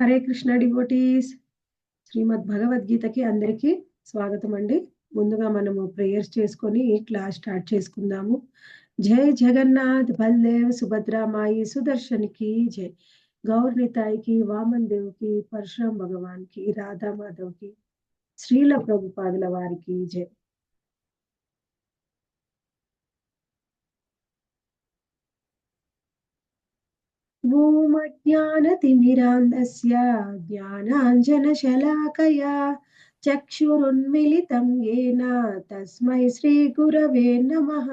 Hare Krishna devotees. శ్రీమద్ భగవద్గీతకి అందరికీ స్వాగతం అండి. ముందుగా మనము ప్రేయర్స్ చేసుకొని క్లాస్ స్టార్ట్ చేసుకుందాము. జై జగన్నాథ్ బల్దేవ్ సుభద్రామాయి సుదర్శన్కి జై. గౌర్ నితాయికి, వామన్ దేవుకి, పరశురామ్ భగవాన్ కి, రాధా మాధవ్ కి, శ్రీల ప్రభుపాదుల వారికి జై. ఓం అజ్ఞానతిమిరాంధస్య జ్ఞానాంజనశలాకయా చక్షురున్మిలితం యేన తస్మై శ్రీగురవే నమః.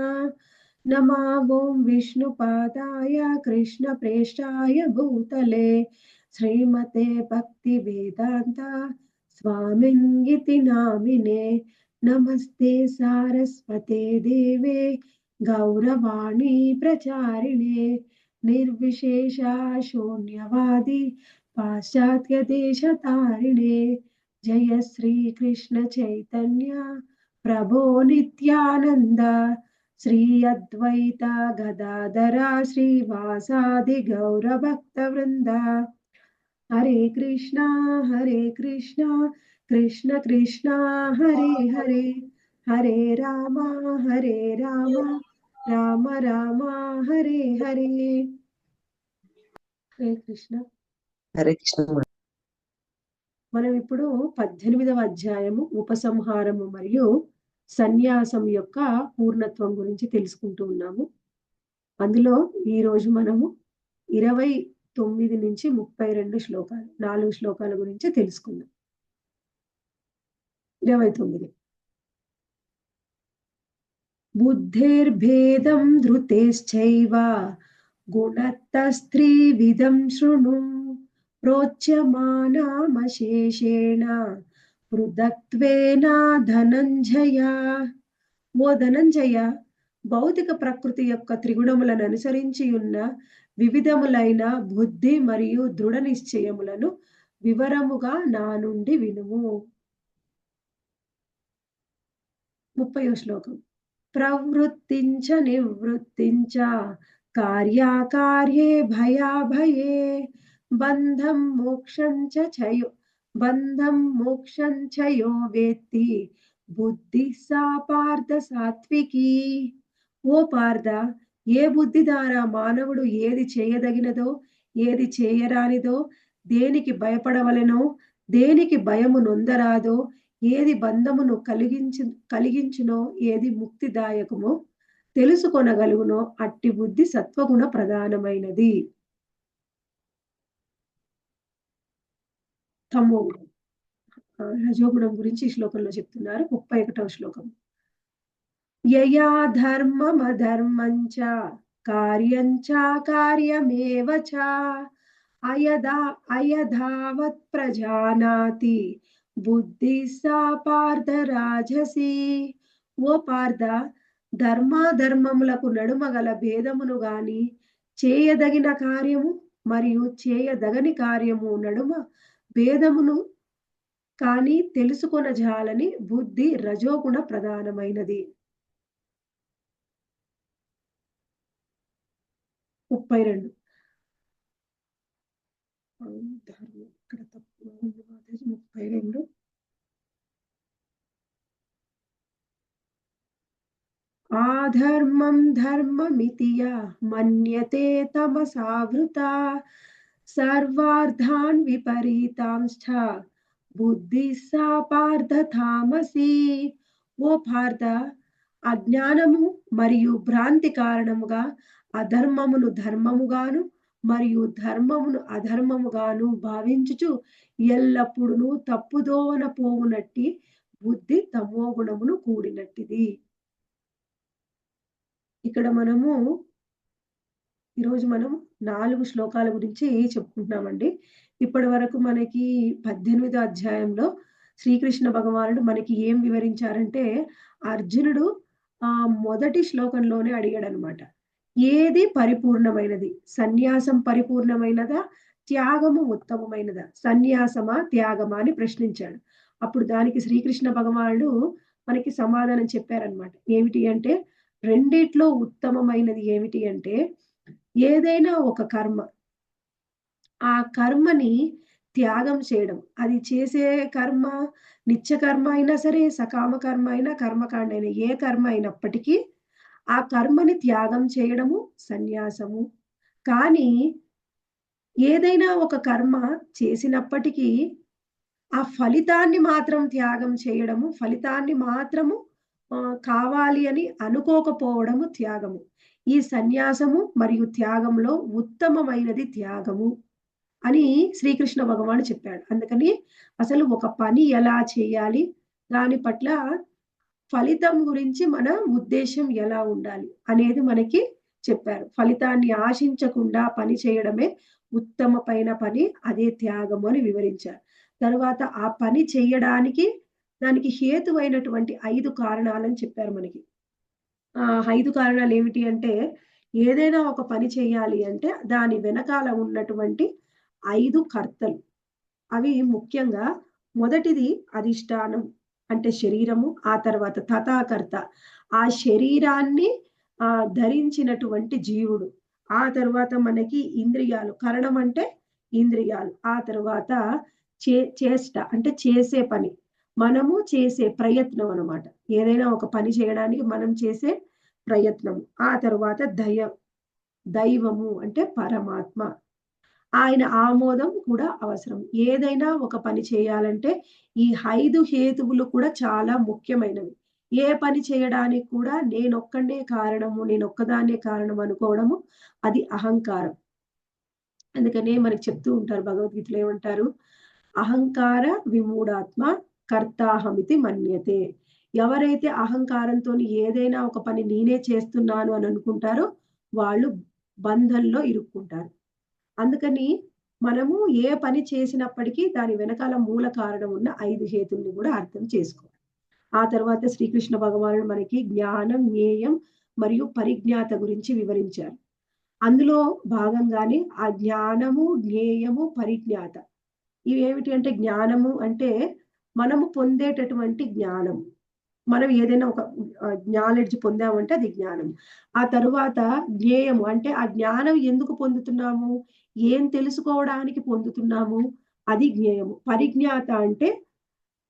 నమో ఓం విష్ణుపాదాయ కృష్ణప్రేష్ఠాయ భూతలే శ్రీమతే భక్తివేదాంత స్వామిన్గితి నామినే. నమస్తే సారస్వతే దేవే గౌరవాణి ప్రచారిణే నిర్విశేష శూన్యవాది పాశ్చాత్య దేశతారిణే. జయ శ్రీ కృష్ణ చైతన్య ప్రభో నిత్యానంద శ్రీ అద్వైత గదాధర శ్రీవాసాది గౌర భక్త వృంద. హరే కృష్ణ కృష్ణ కృష్ణ హరే హరే, హరే రామ రామ రామ హరే హరే. హరే కృష్ణ. హరే కృష్ణ. మనం ఇప్పుడు 18వ అధ్యాయము ఉపసంహారము మరియు సన్యాసం యొక్క పూర్ణత్వం గురించి తెలుసుకుంటూ ఉన్నాము. అందులో ఈ రోజు మనము 29 నుంచి 32 శ్లోకాలు, 4 శ్లోకాల గురించి తెలుసుకుందాం. 29. బుద్ధిర్భేదం ధృతేశ్చైవ గుణతస్త్రివిధం శృణు ప్రోచ్యమానామశేషేణ పృథక్త్వేన ధనంజయ. ఓ ధనంజయ, భౌతిక ప్రకృతి యొక్క త్రిగుణములను అనుసరించి ఉన్న వివిధములైన బుద్ధి మరియు దృఢ నిశ్చయములను వివరముగా నా నుండి వినుము. 30వ శ్లోకం. ప్రవృత్తించ నివృత్తించ కార్యాకార్యే భయాభయే బంధం మోక్షం చ యో వేత్తి బుద్ధి సా పార్థ సాత్వికి. ఓ పార్థ, ఏ బుద్ధి ద్వారా మానవుడు ఏది చేయదగినదో, ఏది చేయరానిదో, దేనికి భయపడవలెనో, దేనికి భయము నొందరాదో, ఏది బంధమును కలిగించునో, ఏది ముక్తిదాయకమో తెలుసుకొనగలుగునో అట్టి బుద్ధి సత్వగుణ ప్రధానమైనది. తమోగుణం, రజోగుణం గురించి ఈ శ్లోకంలో చెప్తున్నారు. 31వ శ్లోకం. యయా ధర్మమధర్మంచ కార్యంచ కార్యమేవ చ అయధావత్ ప్రజానాతి బుద్ధి సా పార్థ రాజసి. ఓ పార్థ, ధర్మాధర్మములకు నడుమ గల భేదమును గాని, చేయదగిన కార్యము మరియు చేయదగని కార్యము నడుమ భేదమును కానీ తెలుసుకొనజాలని బుద్ధి రజోగుణ ప్రధానమైనది. 32. ఇక్కడ తప్పు 32. ఆధర్మం ధర్మమితియ మన్యతే తమసావృత సర్వార్థాన్ విపరీతాంశ్చ బుద్ధి సా పార్థ తామసి. ఓ పార్థ, అజ్ఞానము మరియు భ్రాంతి కారణముగా అధర్మమును ధర్మముగాను మరియు ధర్మమును అధర్మముగాను భావించుచు ఎల్లప్పుడూ తప్పుదోవన పోవునట్టి బుద్ధి తమోగుణమును కూడినట్టిది. ఇక్కడ ఈరోజు మనం 4 శ్లోకాల గురించి చెప్పుకుంటున్నామండి. ఇప్పటి వరకు మనకి 18వ అధ్యాయంలో శ్రీకృష్ణ భగవానుడు మనకి ఏం వివరించారంటే, అర్జునుడు మొదటి శ్లోకంలోనే అడిగాడనమాట, ఏది పరిపూర్ణమైనది? సన్యాసం పరిపూర్ణమైనదా, త్యాగము ఉత్తమమైనదా? సన్యాసమా త్యాగమా అని ప్రశ్నించాడు. అప్పుడు దానికి శ్రీకృష్ణ భగవానుడు మనకి సమాధానం చెప్పారనమాట. ఏమిటి అంటే, రెండిట్లో ఉత్తమమైనది ఏమిటి అంటే, ఏదైనా ఒక కర్మ, ఆ కర్మని త్యాగం చేయడం. అది చేసే కర్మ నిత్య కర్మ అయినా సరే, సకామ కర్మ అయినా, కర్మకాండ అయినా ఏ కర్మ అయినప్పటికీ ఆ కర్మని త్యాగం చేయడము సన్యాసము. కానీ ఏదైనా ఒక కర్మ చేసినప్పటికీ ఆ ఫలితాన్ని మాత్రం త్యాగం చేయడము, ఫలితాన్ని మాత్రము కావాలి అని అనుకోకపోవడము త్యాగము. ఈ సన్యాసము మరియు త్యాగంలో ఉత్తమమైనది త్యాగము అని శ్రీకృష్ణ భగవానుడు చెప్పాడు. అందుకని అసలు ఒక పని ఎలా చేయాలి? దాని పట్ల ఫలితం గురించి మన ఉద్దేశ్యం ఎలా ఉండాలి? అనేది మనకి చెప్పారు. ఫలితాన్ని ఆశించకుండా పని చేయడమే ఉత్తమమైన పని. అదే త్యాగము అని వివరించారు. తరువాత ఆ పని చెయ్యడానికి దానికి హేతువైనటువంటి 5 కారణాలని చెప్పారు మనకి. 5 కారణాలేమిటి అంటే, ఏదైనా ఒక పని చేయాలి అంటే దాని వెనకాల ఉన్నటువంటి 5 కర్తలు. అవి ముఖ్యంగా మొదటిది అధిష్టానం అంటే శరీరము. ఆ తర్వాత తథాకర్త ఆ శరీరాన్ని ధరించినటువంటి జీవుడు. ఆ తరువాత మనకి ఇంద్రియాలు. కరణం అంటే ఇంద్రియాలు. ఆ తరువాత చేష్ట అంటే చేసే పని. మనము చేసే ప్రయత్నం అన్నమాట. ఏదైనా ఒక పని చేయడానికి మనం చేసే ప్రయత్నం. ఆ తరువాత దైవము అంటే పరమాత్మ. ఆయన ఆమోదం కూడా అవసరం. ఏదైనా ఒక పని చేయాలంటే ఈ 5 హేతువులు కూడా చాలా ముఖ్యమైనవి. ఏ పని చేయడానికి కూడా నేనొక్కడినే కారణము, నేనొక్కదాన్నే కారణం అనుకోవడము అది అహంకారం. అందుకనే మనకు చెప్తూ ఉంటారు భగవద్గీతలో ఏమంటారు? అహంకార విమూఢాత్మ కర్తాహమితి మన్యతే. ఎవరైతే అహంకారంతోని ఏదైనా ఒక పని నేనే చేస్తున్నాను అని అనుకుంటారో వాళ్ళు బంధంలో ఇరుక్కుంటారు. అందుకని మనము ఏ పని చేసినప్పటికీ దాని వెనకాల మూల కారణం ఉన్న 5 హేతుల్ని గూడా అర్థం చేసుకోవాలి. ఆ తర్వాత శ్రీకృష్ణ భగవానుడు మనకి జ్ఞానం, జ్ఞేయం మరియు పరిజ్ఞాత గురించి వివరించారు. అందులో భాగంగానే ఆ జ్ఞానము, జ్ఞేయము, పరిజ్ఞాత ఇవేమిటి అంటే జ్ఞానము అంటే మనము పొందేటటువంటి జ్ఞానం. మనం ఏదైనా ఒక నాలెడ్జ్ పొందామంటే అది జ్ఞానం. ఆ తరువాత జ్ఞేయము అంటే ఆ జ్ఞానం ఎందుకు పొందుతున్నాము? ఏం తెలుసుకోవడానికి పొందుతున్నాము? అది జ్ఞేయము. పరిజ్ఞాత అంటే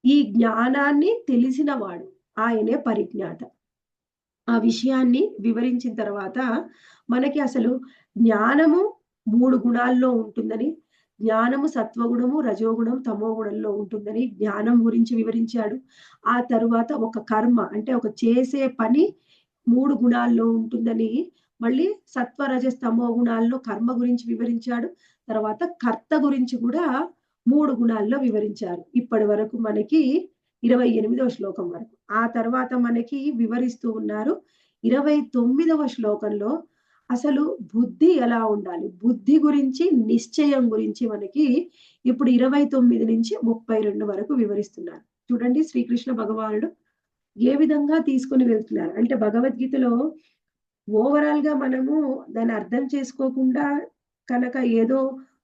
ఈ జ్ఞానాన్ని తెలిసినవాడు. ఆయనే పరిజ్ఞాత. ఆ విషయాన్ని వివరించిన తర్వాత మనకి అసలు జ్ఞానము 3 గుణాల్లో ఉంటుందని, జ్ఞానము సత్వగుణము, రజోగుణం, తమోగుణంలో ఉంటుందని జ్ఞానం గురించి వివరించాడు. ఆ తరువాత ఒక కర్మ అంటే ఒక చేసే పని 3 గుణాల్లో ఉంటుందని, మళ్ళీ సత్వ, రజస్, తమో గుణాల్లో కర్మ గురించి వివరించాడు. తర్వాత కర్త గురించి కూడా 3 గుణాల్లో వివరించారు. ఇప్పటి వరకు మనకి 28వ శ్లోకం వరకు. ఆ తర్వాత మనకి వివరిస్తూ ఉన్నారు. 29వ శ్లోకంలో అసలు బుద్ధి ఎలా ఉండాలి? బుద్ధి గురించి, నిశ్చయం గురించి మనకి ఇప్పుడు 29 నుంచి 32 వరకు వివరిస్తున్నారు. చూడండి శ్రీకృష్ణ భగవానుడు ఏ విధంగా తీసుకొని వెళ్తున్నారు. అంటే భగవద్గీతలో ఓవరాల్‌గా మనము దాన్ని అర్థం చేసుకోకుండా కనుక ఏదో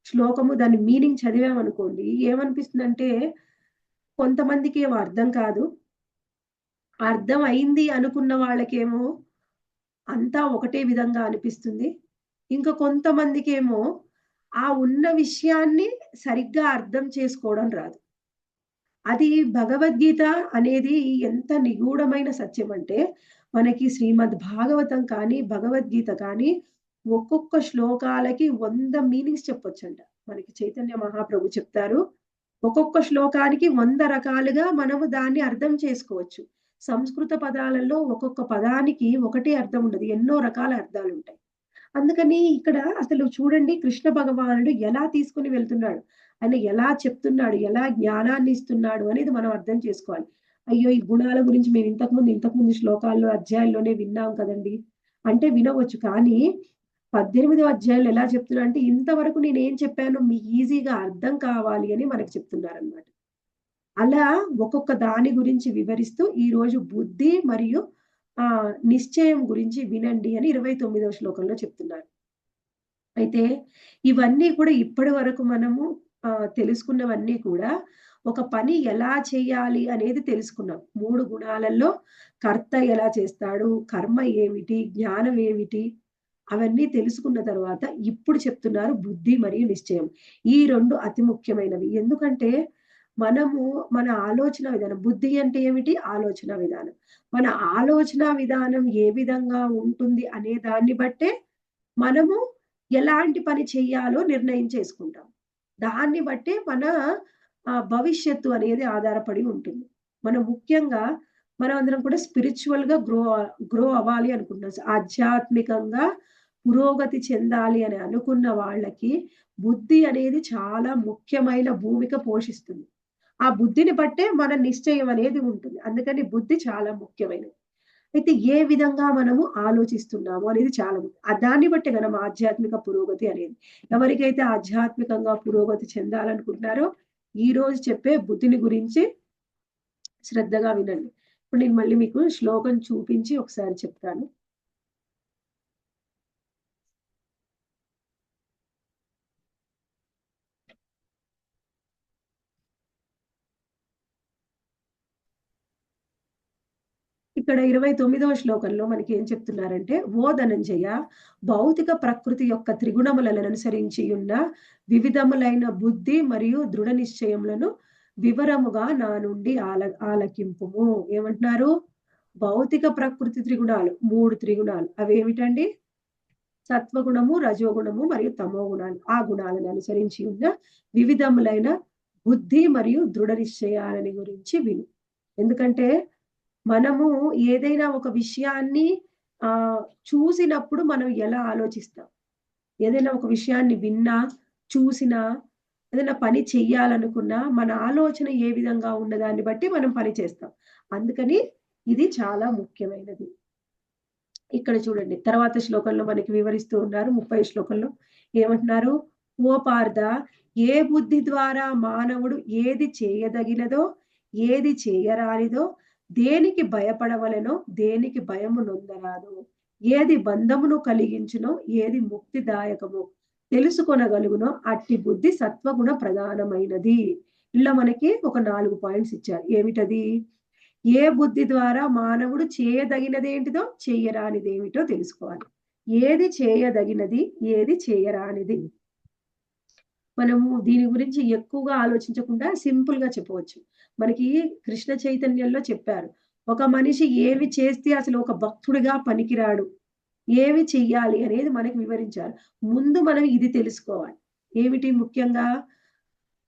శ్లోకము దాని మీనింగ్ చదివామనుకోండి ఏమనిపిస్తుందంటే కొంతమందికేమో అర్థం కాదు. అర్థం అయింది అనుకున్న వాళ్ళకేమో అంతా ఒకటే విధంగా అనిపిస్తుంది. ఇంకా కొంతమందికేమో ఆ ఉన్న విషయాన్ని సరిగ్గా అర్థం చేసుకోవడం రాదు. అది భగవద్గీత అనేది ఎంత నిగూఢమైన సత్యం అంటే, మనకి శ్రీమద్ భాగవతం కానీ, భగవద్గీత కానీ ఒక్కొక్క శ్లోకాలకి 100 మీనింగ్స్ చెప్పొచ్చంట. మనకి చైతన్య మహాప్రభు చెప్తారు. ఒక్కొక్క శ్లోకానికి 100 రకాలుగా మనము దాన్ని అర్థం చేసుకోవచ్చు. సంస్కృత పదాలలో ఒక్కొక్క పదానికి ఒకటే అర్థం ఉండదు. ఎన్నో రకాల అర్థాలుంటాయి. అందుకని ఇక్కడ అసలు చూడండి కృష్ణ భగవానుడు ఎలా తీసుకొని వెళ్తున్నాడు. ఆయన ఎలా చెప్తున్నాడు, ఎలా జ్ఞానాన్ని ఇస్తున్నాడు అనేది మనం అర్థం చేసుకోవాలి. అయ్యో! ఈ గుణాల గురించి మేము ఇంతకుముందు శ్లోకాల్లో, అధ్యాయాల్లోనే విన్నాం కదండీ! అంటే వినవచ్చు. కానీ 18వ అధ్యాయంలో ఎలా చెప్తున్నారంటే ఇంతవరకు నేనేం చెప్పానో మీకు ఈజీగా అర్థం కావాలి అని మనకు చెప్తున్నారనమాట. అలా ఒక్కొక్క దాని గురించి వివరిస్తూ ఈరోజు బుద్ధి మరియు నిశ్చయం గురించి వినండి అని 29వ శ్లోకంలో చెప్తున్నారు. అయితే ఇవన్నీ కూడా ఇప్పటి వరకు మనము తెలుసుకున్నవన్నీ కూడా ఒక పని ఎలా చేయాలి అనేది తెలుసుకున్నాం. 3 గుణాలలో కర్త ఎలా చేస్తాడు? కర్మ ఏమిటి? జ్ఞానం ఏమిటి? అవన్నీ తెలుసుకున్న తర్వాత ఇప్పుడు చెప్తున్నారు బుద్ధి మరియు నిశ్చయం. ఈ 2 అతి ముఖ్యమైనవి. ఎందుకంటే మనము మన ఆలోచన విధానం బుద్ధి అంటే ఏమిటి? ఆలోచన విధానం. మన ఆలోచన విధానం ఏ విధంగా ఉంటుంది అనే దాన్ని బట్టే మనము ఎలాంటి పని చెయ్యాలో నిర్ణయం చేసుకుంటాం. దాన్ని బట్టే మన భవిష్యత్తు అనేది ఆధారపడి ఉంటుంది. మనం ముఖ్యంగా మనమందరం కూడా స్పిరిచ్యువల్‌గా గ్రో అవ్వాలి అనుకుంటున్నాం. ఆధ్యాత్మికంగా పురోగతి చెందాలి అని అనుకున్న వాళ్ళకి బుద్ధి అనేది చాలా ముఖ్యమైన భూమిక పోషిస్తుంది. ఆ బుద్ధిని బట్టే మన నిశ్చయం అనేది ఉంటుంది. అందుకని బుద్ధి చాలా ముఖ్యమైనది. అయితే ఏ విధంగా మనము ఆలోచిస్తున్నాము అనేది చాలా ముఖ్యం. దాన్ని బట్టే మనం ఆధ్యాత్మిక పురోగతి అనేది. ఎవరికైతే ఆధ్యాత్మికంగా పురోగతి చెందాలనుకుంటున్నారో, ఈరోజు చెప్పే బుద్ధిని గురించి శ్రద్ధగా వినండి. ఇప్పుడు నేను మళ్ళీ మీకు శ్లోకం చూపించి ఒకసారి చెప్తాను. ఇక్కడ 29వ శ్లోకంలో మనకేం చెప్తున్నారంటే, "ఓ ధనంజయ భౌతిక ప్రకృతి యొక్క త్రిగుణములననుసరించియున్న వివిధములైన బుద్ధి మరియు దృఢ నిశ్చయములను వివరముగా నా నుండి ఆలకింపుము." ఏమంటున్నారు? భౌతిక ప్రకృతి త్రిగుణాలు 3 త్రిగుణాలు. అవేమిటండి? సత్వగుణము, రజోగుణము మరియు తమో గుణాలు. ఆ గుణాలను అనుసరించి ఉన్న వివిధములైన బుద్ధి మరియు దృఢ నిశ్చయాలని గురించి విను. ఎందుకంటే మనము ఏదైనా ఒక విషయాన్ని చూసినప్పుడు మనం ఎలా ఆలోచిస్తాం? ఏదైనా ఒక విషయాన్ని విన్నా, చూసినా, ఏదైనా పని చెయ్యాలనుకున్నా, మన ఆలోచన ఏ విధంగా ఉన్నదాన్ని బట్టి మనం పని చేస్తాం. అందుకని ఇది చాలా ముఖ్యమైనది. ఇక్కడ చూడండి. తర్వాత శ్లోకంలో మనకి వివరిస్తూ ఉన్నారు. 30 శ్లోకంలో ఏమంటున్నారు? "ఓ పార్థ ఏ బుద్ధి ద్వారా మానవుడు ఏది చేయదగినదో, ఏది చేయరానిదో, దేనికి భయపడవలెనో, దేనికి భయము నొందరాదో, ఏది బంధమును కలిగించునో, ఏది ముక్తిదాయకమో తెలుసుకొనగలుగునో అట్టి బుద్ధి సత్వగుణ ప్రధానమైనది." ఇలా మనకి ఒక 4 పాయింట్స్ ఇచ్చారు. ఏమిటది? ఏ బుద్ధి ద్వారా మానవుడు చేయదగినదేంటిదో, చెయ్యరానిదేమిటో తెలుసుకోవాలి. ఏది చేయదగినది, ఏది చేయరానిది. మనము దీని గురించి ఎక్కువగా ఆలోచించకుండా సింపుల్‌గా చెప్పవచ్చు. మనకి కృష్ణ చైతన్యంలో చెప్పారు. ఒక మనిషి ఏమి చేస్తే అసలు ఒక భక్తుడిగా పనికిరాడు. ఏమి చెయ్యాలి అనేది మనకి వివరించారు. ముందు మనం ఇది తెలుసుకోవాలి. ఏమిటి ముఖ్యంగా?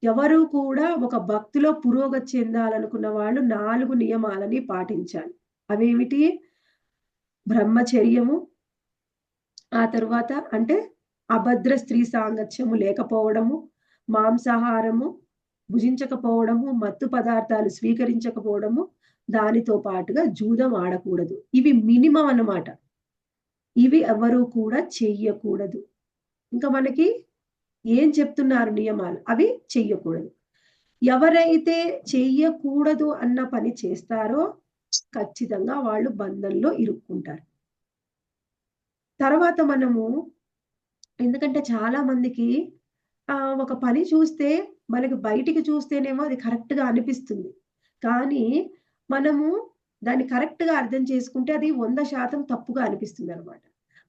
ఎవరు కూడా ఒక భక్తిలో పురోగతి చెందాలనుకున్న వాళ్ళు 4 నియమాలని పాటించాలి. అవేమిటి? బ్రహ్మచర్యము, ఆ తరువాత అంటే అభద్ర స్త్రీ సాంగత్యము లేకపోవడము, మాంసాహారము భుజించకపోవడము, మత్తు పదార్థాలు స్వీకరించకపోవడము, దానితో పాటుగా జూదం ఆడకూడదు. ఇవి మినిమమ్ అన్నమాట. ఇవి ఎవరు కూడా చెయ్యకూడదు. ఇంకా మనకి ఏం చెప్తున్నారు నియమాలు? అవి చెయ్యకూడదు. ఎవరైతే చెయ్యకూడదు అన్న పని చేస్తారో ఖచ్చితంగా వాళ్ళు బంధంలో ఇరుక్కుంటారు. తర్వాత మనము ఎందుకంటే చాలా మందికి ఒక పని చూస్తే మనకి బయటికి చూస్తేనేమో అది కరెక్ట్‌గా అనిపిస్తుంది. కానీ మనము దాన్ని కరెక్ట్‌గా అర్థం చేసుకుంటే అది 100% తప్పుగా అనిపిస్తుందనమాట.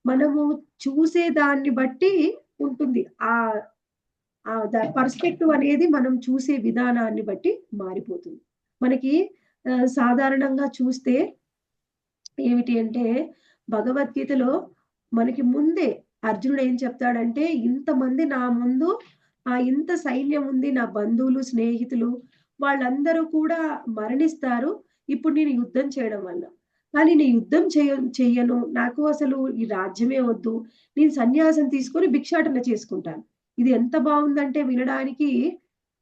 మనము చూసే దాన్ని బట్టి ఉంటుంది. ఆహ్, పర్స్పెక్టివ్ అనేది మనం చూసే విధానాన్ని బట్టి మారిపోతుంది. మనకి సాధారణంగా చూస్తే ఏమిటి అంటే భగవద్గీతలో మనకి ముందే అర్జునుడు ఏం చెప్తాడంటే, ఇంతమంది నా ముందు ఇంత సైన్యం ఉంది. నా బంధువులు, స్నేహితులు వాళ్ళందరూ కూడా మరణిస్తారు. ఇప్పుడు నేను యుద్ధం చేయడం వల్ల. కానీ నేను యుద్ధం చెయ్యను. నాకు అసలు ఈ రాజ్యమే వద్దు. నేను సన్యాసం తీసుకొని భిక్షాటన చేసుకుంటాను. ఇది ఎంత బావుందంటే వినడానికి,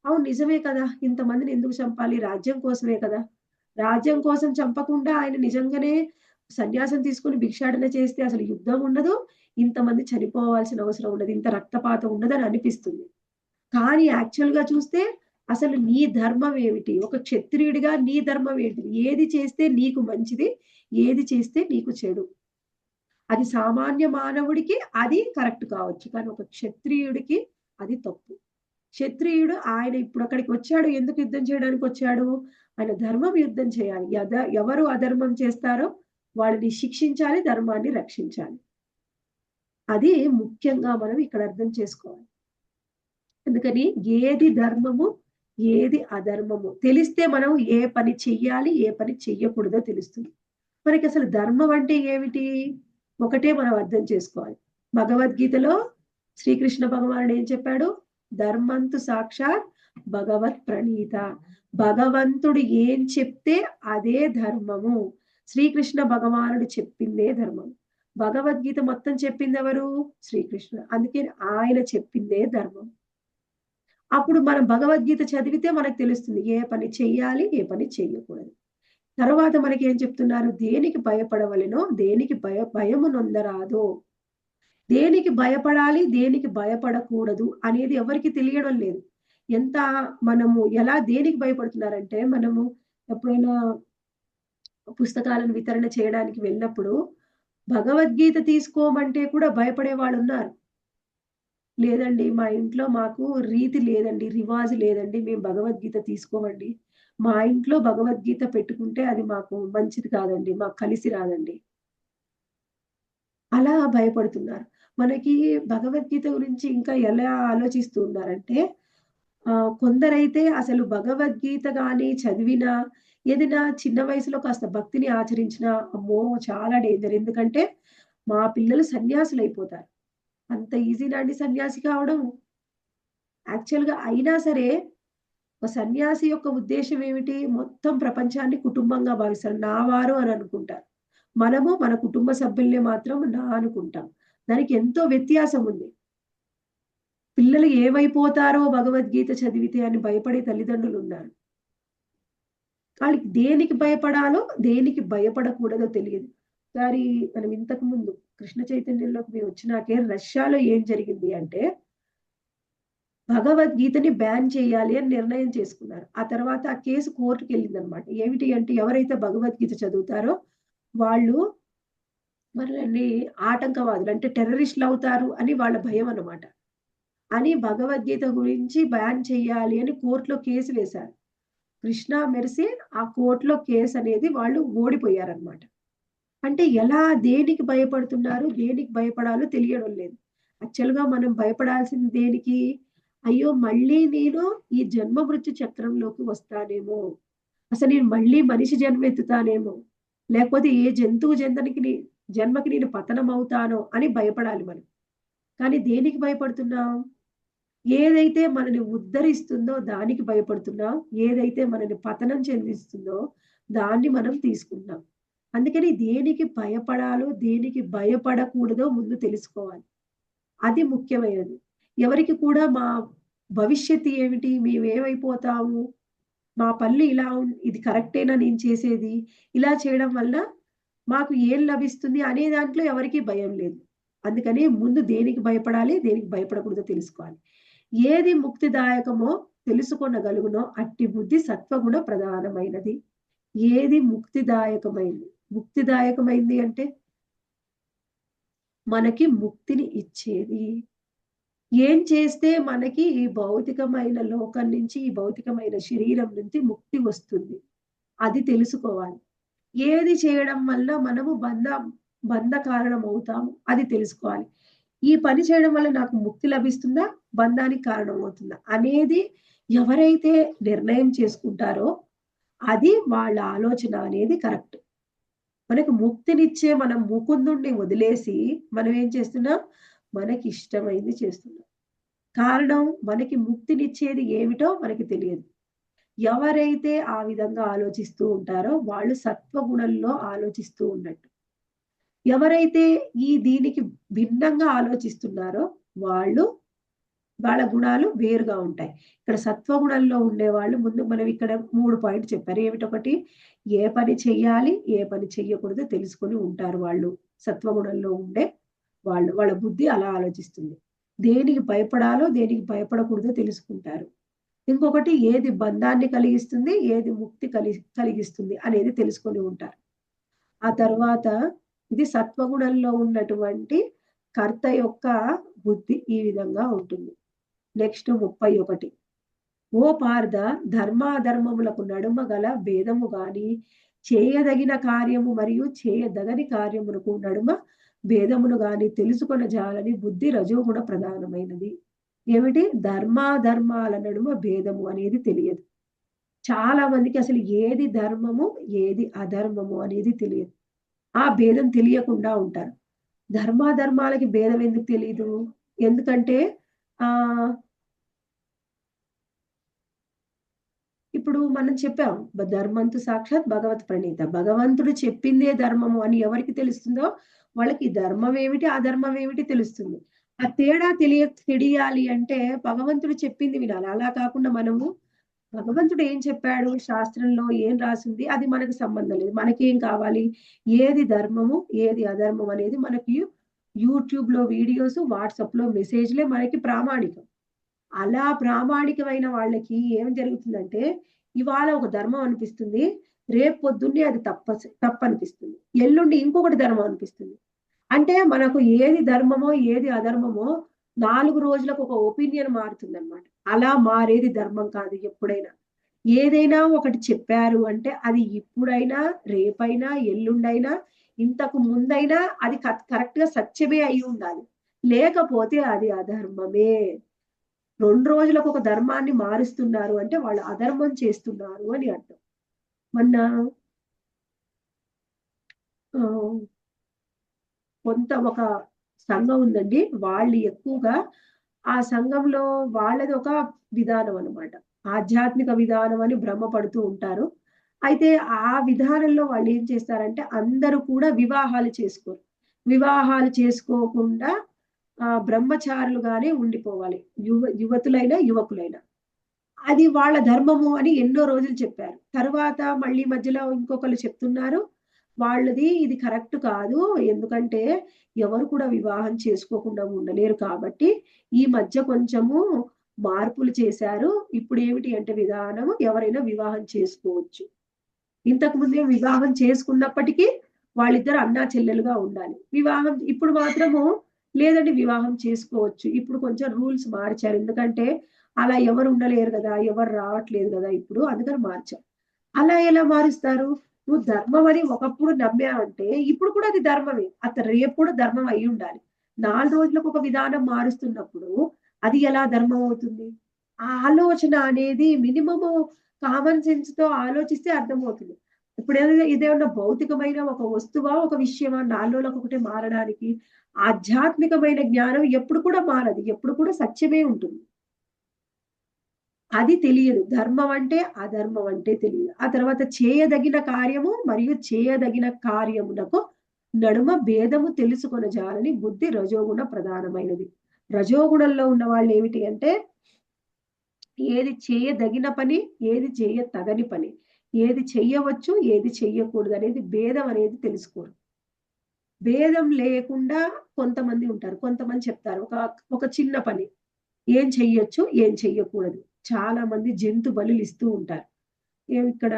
అవును నిజమే కదా! ఇంతమందిని ఎందుకు చంపాలి? రాజ్యం కోసమే కదా! రాజ్యం కోసం చంపకుండా ఆయన నిజంగానే సన్యాసం తీసుకొని భిక్షాటన చేస్తే అసలు యుద్ధం ఉండదు. ఇంతమంది చనిపోవాల్సిన అవసరం ఉండదు. ఇంత రక్తపాతం ఉండదని అనిపిస్తుంది. కానీ యాక్చువల్‌గా చూస్తే అసలు నీ ధర్మం ఏమిటి? ఒక క్షత్రియుడిగా నీ ధర్మం ఏంటిది? ఏది చేస్తే నీకు మంచిది? ఏది చేస్తే నీకు చెడు? అది సామాన్య మానవుడికి అది కరెక్ట్ కావచ్చు. కానీ ఒక క్షత్రియుడికి అది తప్పు. క్షత్రియుడు ఆయన ఇప్పుడక్కడికి వచ్చాడు. ఎందుకు యుద్ధం చేయడానికొచ్చాడు? ఆయన ధర్మం యుద్ధం చేయాలి. ఎవరు అధర్మం చేస్తారో వాళ్ళని శిక్షించాలి, ధర్మాన్ని రక్షించాలి. అది ముఖ్యంగా మనం ఇక్కడ అర్థం చేసుకోవాలి. అందుకని ఏది ధర్మము, ఏది అధర్మము తెలిస్తే మనం ఏ పని చెయ్యాలి, ఏ పని చెయ్యకూడదో తెలుస్తుంది. మనకసలు ధర్మం అంటే ఏమిటి? ఒకటే మనం అర్థం చేసుకోవాలి. భగవద్గీతలో శ్రీకృష్ణ భగవానుడు ఏం చెప్పాడు? ధర్మంతు సాక్షాత్ భగవత్ ప్రణీత. భగవంతుడు ఏం చెప్తే అదే ధర్మము. శ్రీకృష్ణ భగవానుడు చెప్పిందే ధర్మం. భగవద్గీత మొత్తం చెప్పిందెవరు? శ్రీకృష్ణ. అందుకే ఆయన చెప్పిందే ధర్మం. అప్పుడు మనం భగవద్గీత చదివితే మనకు తెలుస్తుంది. ఏ పని చెయ్యాలి, ఏ పని చెయ్యకూడదు. తర్వాత మనకేం చెప్తున్నారు? దేనికి భయపడవలెనో, దేనికి భయము నొందరాదో. దేనికి భయపడాలి, దేనికి భయపడకూడదు అనేది ఎవరికీ తెలియడం లేదు. ఎంత మనము ఎలా దేనికి భయపడుతున్నారంటే, మనము ఎప్పుడైనా పుస్తకాలను వితరణ చేయడానికి వెళ్ళినప్పుడు, భగవద్గీత తీసుకోమంటే కూడా భయపడే వాళ్ళున్నారు. లేదండి. మా ఇంట్లో మాకు రీతి లేదండి. రివాజు లేదండి. మేము భగవద్గీత తీసుకోమండి. మా ఇంట్లో భగవద్గీత పెట్టుకుంటే అది మాకు మంచిది కాదండి. మాకు కలిసి రాదండి. అలా భయపడుతున్నారు. మనకి భగవద్గీత గురించి ఇంకా ఎలా ఆలోచిస్తూ ఉన్నారంటే, కొందరైతే అసలు భగవద్గీత గాని చదివినా, ఏదైనా చిన్న వయసులో కాస్త భక్తిని ఆచరించినా, అమ్మో! చాలా డేంజర్. ఎందుకంటే, మా పిల్లలు సన్యాసులైపోతారు. అంత ఈజీనా అండి సన్యాసి కావడం? యాక్చువల్‌గా అయినా సరే, ఒక సన్యాసి యొక్క ఉద్దేశ్యం ఏమిటి? మొత్తం ప్రపంచాన్ని కుటుంబంగా భావిస్తారు. నా వారు అని అనుకుంటారు. మనము మన కుటుంబ సభ్యుల్ని మాత్రం నా అనుకుంటాం. దానికి ఎంతో వ్యత్యాసం ఉంది. పిల్లలు ఏమైపోతారో భగవద్గీత చదివితే అని భయపడే తల్లిదండ్రులున్నారు. వాళ్ళకి దేనికి భయపడాలో, దేనికి భయపడకూడదో తెలియదు. ఒకసారి మనం ఇంతకు ముందు కృష్ణ చైతన్యంలోకి మేమొచ్చినాకే రష్యాలో ఏం జరిగింది అంటే భగవద్గీతని బ్యాన్ చేయాలి అని నిర్ణయం చేసుకున్నారు. ఆ తర్వాత ఆ కేసు కోర్ట్‌కెళ్ళిందనమాట. ఏమిటి అంటే ఎవరైతే భగవద్గీత చదువుతారో వాళ్ళు మనల్ని ఆటంకవాదులు అంటే టెర్రరిస్టులవుతారు అని వాళ్ళ భయం అన్నమాట. అని భగవద్గీత గురించి బ్యాన్ చేయాలి అని కోర్ట్‌లో కేసు వేశారు. కృష్ణ మెర్సీ ఆ కోర్ట్‌లో కేసనేది వాళ్ళు ఓడిపోయారనమాట. అంటే ఎలా దేనికి భయపడుతున్నారు, దేనికి భయపడాలో తెలియడం లేదు. యాక్చువల్‌గా మనం భయపడాల్సింది దేనికి? అయ్యో! మళ్ళీ నేను ఈ జన్మ మృత్యు చక్రంలోకి వస్తానేమో! అసలు నేను మళ్ళీ మనిషి జన్మెత్తుతానేమో! లేకపోతే ఏ జంతువు జన్మకి నేను పతనమవుతానో అని భయపడాలి మనం. కానీ దేనికి భయపడుతున్నాం? ఏదైతే మనని ఉద్ధరిస్తుందో దానికి భయపడుతున్నాం. ఏదైతే మనని పతనం చెందిస్తుందో దాన్ని మనం తీసుకుంటున్నాం. అందుకని దేనికి భయపడాలో, దేనికి భయపడకూడదో ముందు తెలుసుకోవాలి. అది ముఖ్యమైనది. ఎవరికి కూడా మా భవిష్యత్తు ఏమిటి? మేమేమైపోతాము? మా పనులు ఇలా ఇది కరెక్టేనా నేను చేసేది? ఇలా చేయడం వల్ల మాకు ఏం లభిస్తుంది అనే దాంట్లో ఎవరికీ భయం లేదు. అందుకని ముందు దేనికి భయపడాలి, దేనికి భయపడకూడదో తెలుసుకోవాలి. ఏది ముక్తిదాయకమో తెలుసుకొనగలుగునో అట్టి బుద్ధి సత్వగుణ ప్రధానమైనది. ఏది ముక్తిదాయకమైంది? ముక్తిదాయకమైంది అంటే మనకి ముక్తిని ఇచ్చేది. ఏం చేస్తే మనకి ఈ భౌతికమైన లోకం నుంచి, ఈ భౌతికమైన శరీరం నుంచి ముక్తి వస్తుంది. అది తెలుసుకోవాలి. ఏది చేయడం వల్ల మనము బంధ కారణం అవుతాము అది తెలుసుకోవాలి. ఈ పని చేయడం వల్ల నాకు ముక్తి లభిస్తుందా? బంధానికి కారణమవుతుందా? అనేది ఎవరైతే నిర్ణయం చేసుకుంటారో అది వాళ్ళ ఆలోచన అనేది కరెక్ట్. మనకు ముక్తినిచ్చే మనం ముకుందుడిని వదిలేసి మనం ఏం చేస్తున్నాం? మనకిష్టమైంది చేస్తున్నాం. కారణం మనకి ముక్తినిచ్చేది ఏమిటో మనకి తెలియదు. ఎవరైతే ఆ విధంగా ఆలోచిస్తూ ఉంటారో వాళ్ళు సత్వగుణంలో ఆలోచిస్తూ ఉన్నట్టు. ఎవరైతే దీనికి భిన్నంగా ఆలోచిస్తున్నారో వాళ్ళు వాళ్ళ గుణాలు వేరుగా ఉంటాయి. ఇక్కడ సత్వగుణంలో ఉండేవాళ్ళు ముందు మనం ఇక్కడ 3 పాయింట్లు చెప్పారు. ఏమిటొకటి ఏ పని చెయ్యాలి, ఏ పని చెయ్యకూడదో తెలుసుకొని ఉంటారు వాళ్ళు. సత్వగుణంలో ఉండే వాళ్ళు. వాళ్ళ బుద్ధి అలా ఆలోచిస్తుంది. దేనికి భయపడాలో, దేనికి భయపడకూడదో తెలుసుకుంటారు. ఇంకొకటి ఏది బంధాన్ని కలిగిస్తుంది, ఏది ముక్తి కలిగిస్తుంది అనేది తెలుసుకొని ఉంటారు. ఆ తర్వాత ఇది సత్వగుణంలో ఉన్నటువంటి కర్త యొక్క బుద్ధి ఈ విధంగా ఉంటుంది. నెక్స్ట్ 31. ఓ పార్థ ధర్మాధర్మములకు నడుమ గల భేదము గాని, చేయదగిన కార్యము మరియు చేయదగని కార్యమునకు నడుమ భేదమును గాని తెలుసుకొన జాలని బుద్ధి రజోగుణ ప్రధానమైనది. ఏమిటి? ధర్మాధర్మాల నడుమ భేదము అనేది తెలియదు. చాలా మందికి అసలు ఏది ధర్మము, ఏది అధర్మము అనేది తెలియదు. ఆ భేదం తెలియకుండా ఉంటారు. ధర్మాధర్మాలకి భేదం ఎందుకు తెలీదు? ఎందుకంటే ఆహ్, ఇప్పుడు మనం చెప్పాం. ధర్మంతు సాక్షాత్ భగవత్ ప్రణీత. భగవంతుడు చెప్పిందే ధర్మము అని ఎవరికి తెలుస్తుందో, వాళ్ళకి ధర్మం ఏమిటి, అధర్మం ఏమిటి తెలుస్తుంది. ఆ తేడా తెలియాలి అంటే భగవంతుడు చెప్పింది వినాలి. అలా కాకుండా మనము భగవంతుడు ఏం చెప్పాడు, శాస్త్రంలో ఏం రాసుంది అది మనకు సంబంధం లేదు. మనకేం కావాలి, ఏది ధర్మము, ఏది అధర్మం అనేది మనకి యూట్యూబ్‌లో వీడియోస్, వాట్సాప్‌లో మెసేజ్‌లే మనకి ప్రామాణికం. అలా ప్రామాణికమైన వాళ్ళకి ఏం జరుగుతుందంటే, ఇవాళ ఒక ధర్మం అనిపిస్తుంది. రేపు పొద్దున్నే అది తప్పనిపిస్తుంది. ఎల్లుండి ఇంకొకటి ధర్మం అనిపిస్తుంది. అంటే మనకు ఏది ధర్మమో, ఏది అధర్మమో 4 రోజులకు ఒక ఒపీనియన్ మారుతుందన్నమాట. అలా మారేది ధర్మం కాదు ఎప్పుడైనా. ఏదైనా ఒకటి చెప్పారు అంటే అది ఇప్పుడైనా, రేపైనా, ఎల్లుండైనా, ఇంతకు ముందైనా అది కరెక్ట్‌గా సత్యమే అయ్యుండాలి. లేకపోతే అది అధర్మమే. 2 రోజులకు ఒక ధర్మాన్ని మారుస్తున్నారు అంటే వాళ్ళు అధర్మం చేస్తున్నారు అని అర్థం. మొన్న ఆహ్, ఒక సంఘం ఉందండి. వాళ్ళు ఎక్కువగా ఆ సంఘంలో వాళ్ళది ఒక విధానం అన్నమాట. ఆధ్యాత్మిక విధానం అని భ్రమపడుతూ ఉంటారు. అయితే ఆ విధానంలో వాళ్ళేం చేస్తారంటే అందరూ కూడా వివాహాలు చేసుకోరు. వివాహాలు చేసుకోకుండా బ్రహ్మచారులుగానే ఉండిపోవాలి. యువతులైనా, యువకులైనా. అది వాళ్ళ ధర్మము అని ఎన్నో రోజులు చెప్పారు. తరువాత మళ్ళీ మధ్యలో ఇంకొకళ్ళు చెప్తున్నారు. వాళ్ళది ఇది కరెక్ట్ కాదు. ఎందుకంటే ఎవరు కూడా వివాహం చేసుకోకుండా ఉండలేరు కాబట్టి, ఈ మధ్య కొంచెము మార్పులు చేశారు. ఇప్పుడేమిటి అంటే విధానం ఎవరైనా వివాహం చేసుకోవచ్చు. ఇంతకు ముందే వివాహం చేసుకున్నప్పటికీ వాళ్ళిద్దరు అన్నా చెల్లెలుగా ఉండాలి. ఇప్పుడు మాత్రము లేదండి వివాహం చేసుకోవచ్చు. ఇప్పుడు కొంచెం రూల్స్ మార్చారు. ఎందుకంటే అలా ఎవరు ఉండలేరు గదా! ఎవరు రావట్లేదు గదా! ఇప్పుడు. అందుకని మార్చారు. అలా ఎలా మారుస్తారు? నువ్వు ధర్మం అని ఒకప్పుడు నమ్మావంటే ఇప్పుడు కూడా అది ధర్మమే. రేపు కూడా ధర్మం అయ్యుండాలి. 4 రోజులకు ఒక విధానం మారుస్తున్నప్పుడు అది ఎలా ధర్మం అవుతుంది? ఆ ఆలోచన అనేది మినిమము కామన్ సెన్స్‌తో ఆలోచిస్తే అర్థమవుతుంది. ఇదేమన్నా భౌతికమైన ఒక వస్తువా? ఒక విషయమా? 4 రోజులకొకటి మారడానికి? ఆధ్యాత్మికమైన జ్ఞానం ఎప్పుడు కూడా మారదు. ఎప్పుడు కూడా సత్యమే ఉంటుంది. అది తెలియదు. ధర్మం అంటే, అధర్మం అంటే తెలియదు. ఆ తర్వాత చేయదగిన కార్యము మరియు చేయదగిన కార్యమునకు నడుమ భేదము తెలుసుకొనజాలని బుద్ధి రజోగుణ ప్రధానమైనది. రజోగుణంలో ఉన్న వాళ్ళేమిటి అంటే, ఏది చేయదగిన పని, ఏది చేయతగని పని, ఏది చెయ్యవచ్చు, ఏది చెయ్యకూడదనేది భేదం అనేది తెలుసుకోరు. భేదం లేకుండా కొంతమంది ఉంటారు. కొంతమంది చెప్తారు. ఒక చిన్న పని. ఏం చెయ్యొచ్చు, ఏం చెయ్యకూడదు. చాలా మంది జంతు బలులిస్తూ ఉంటారు. ఇక్కడ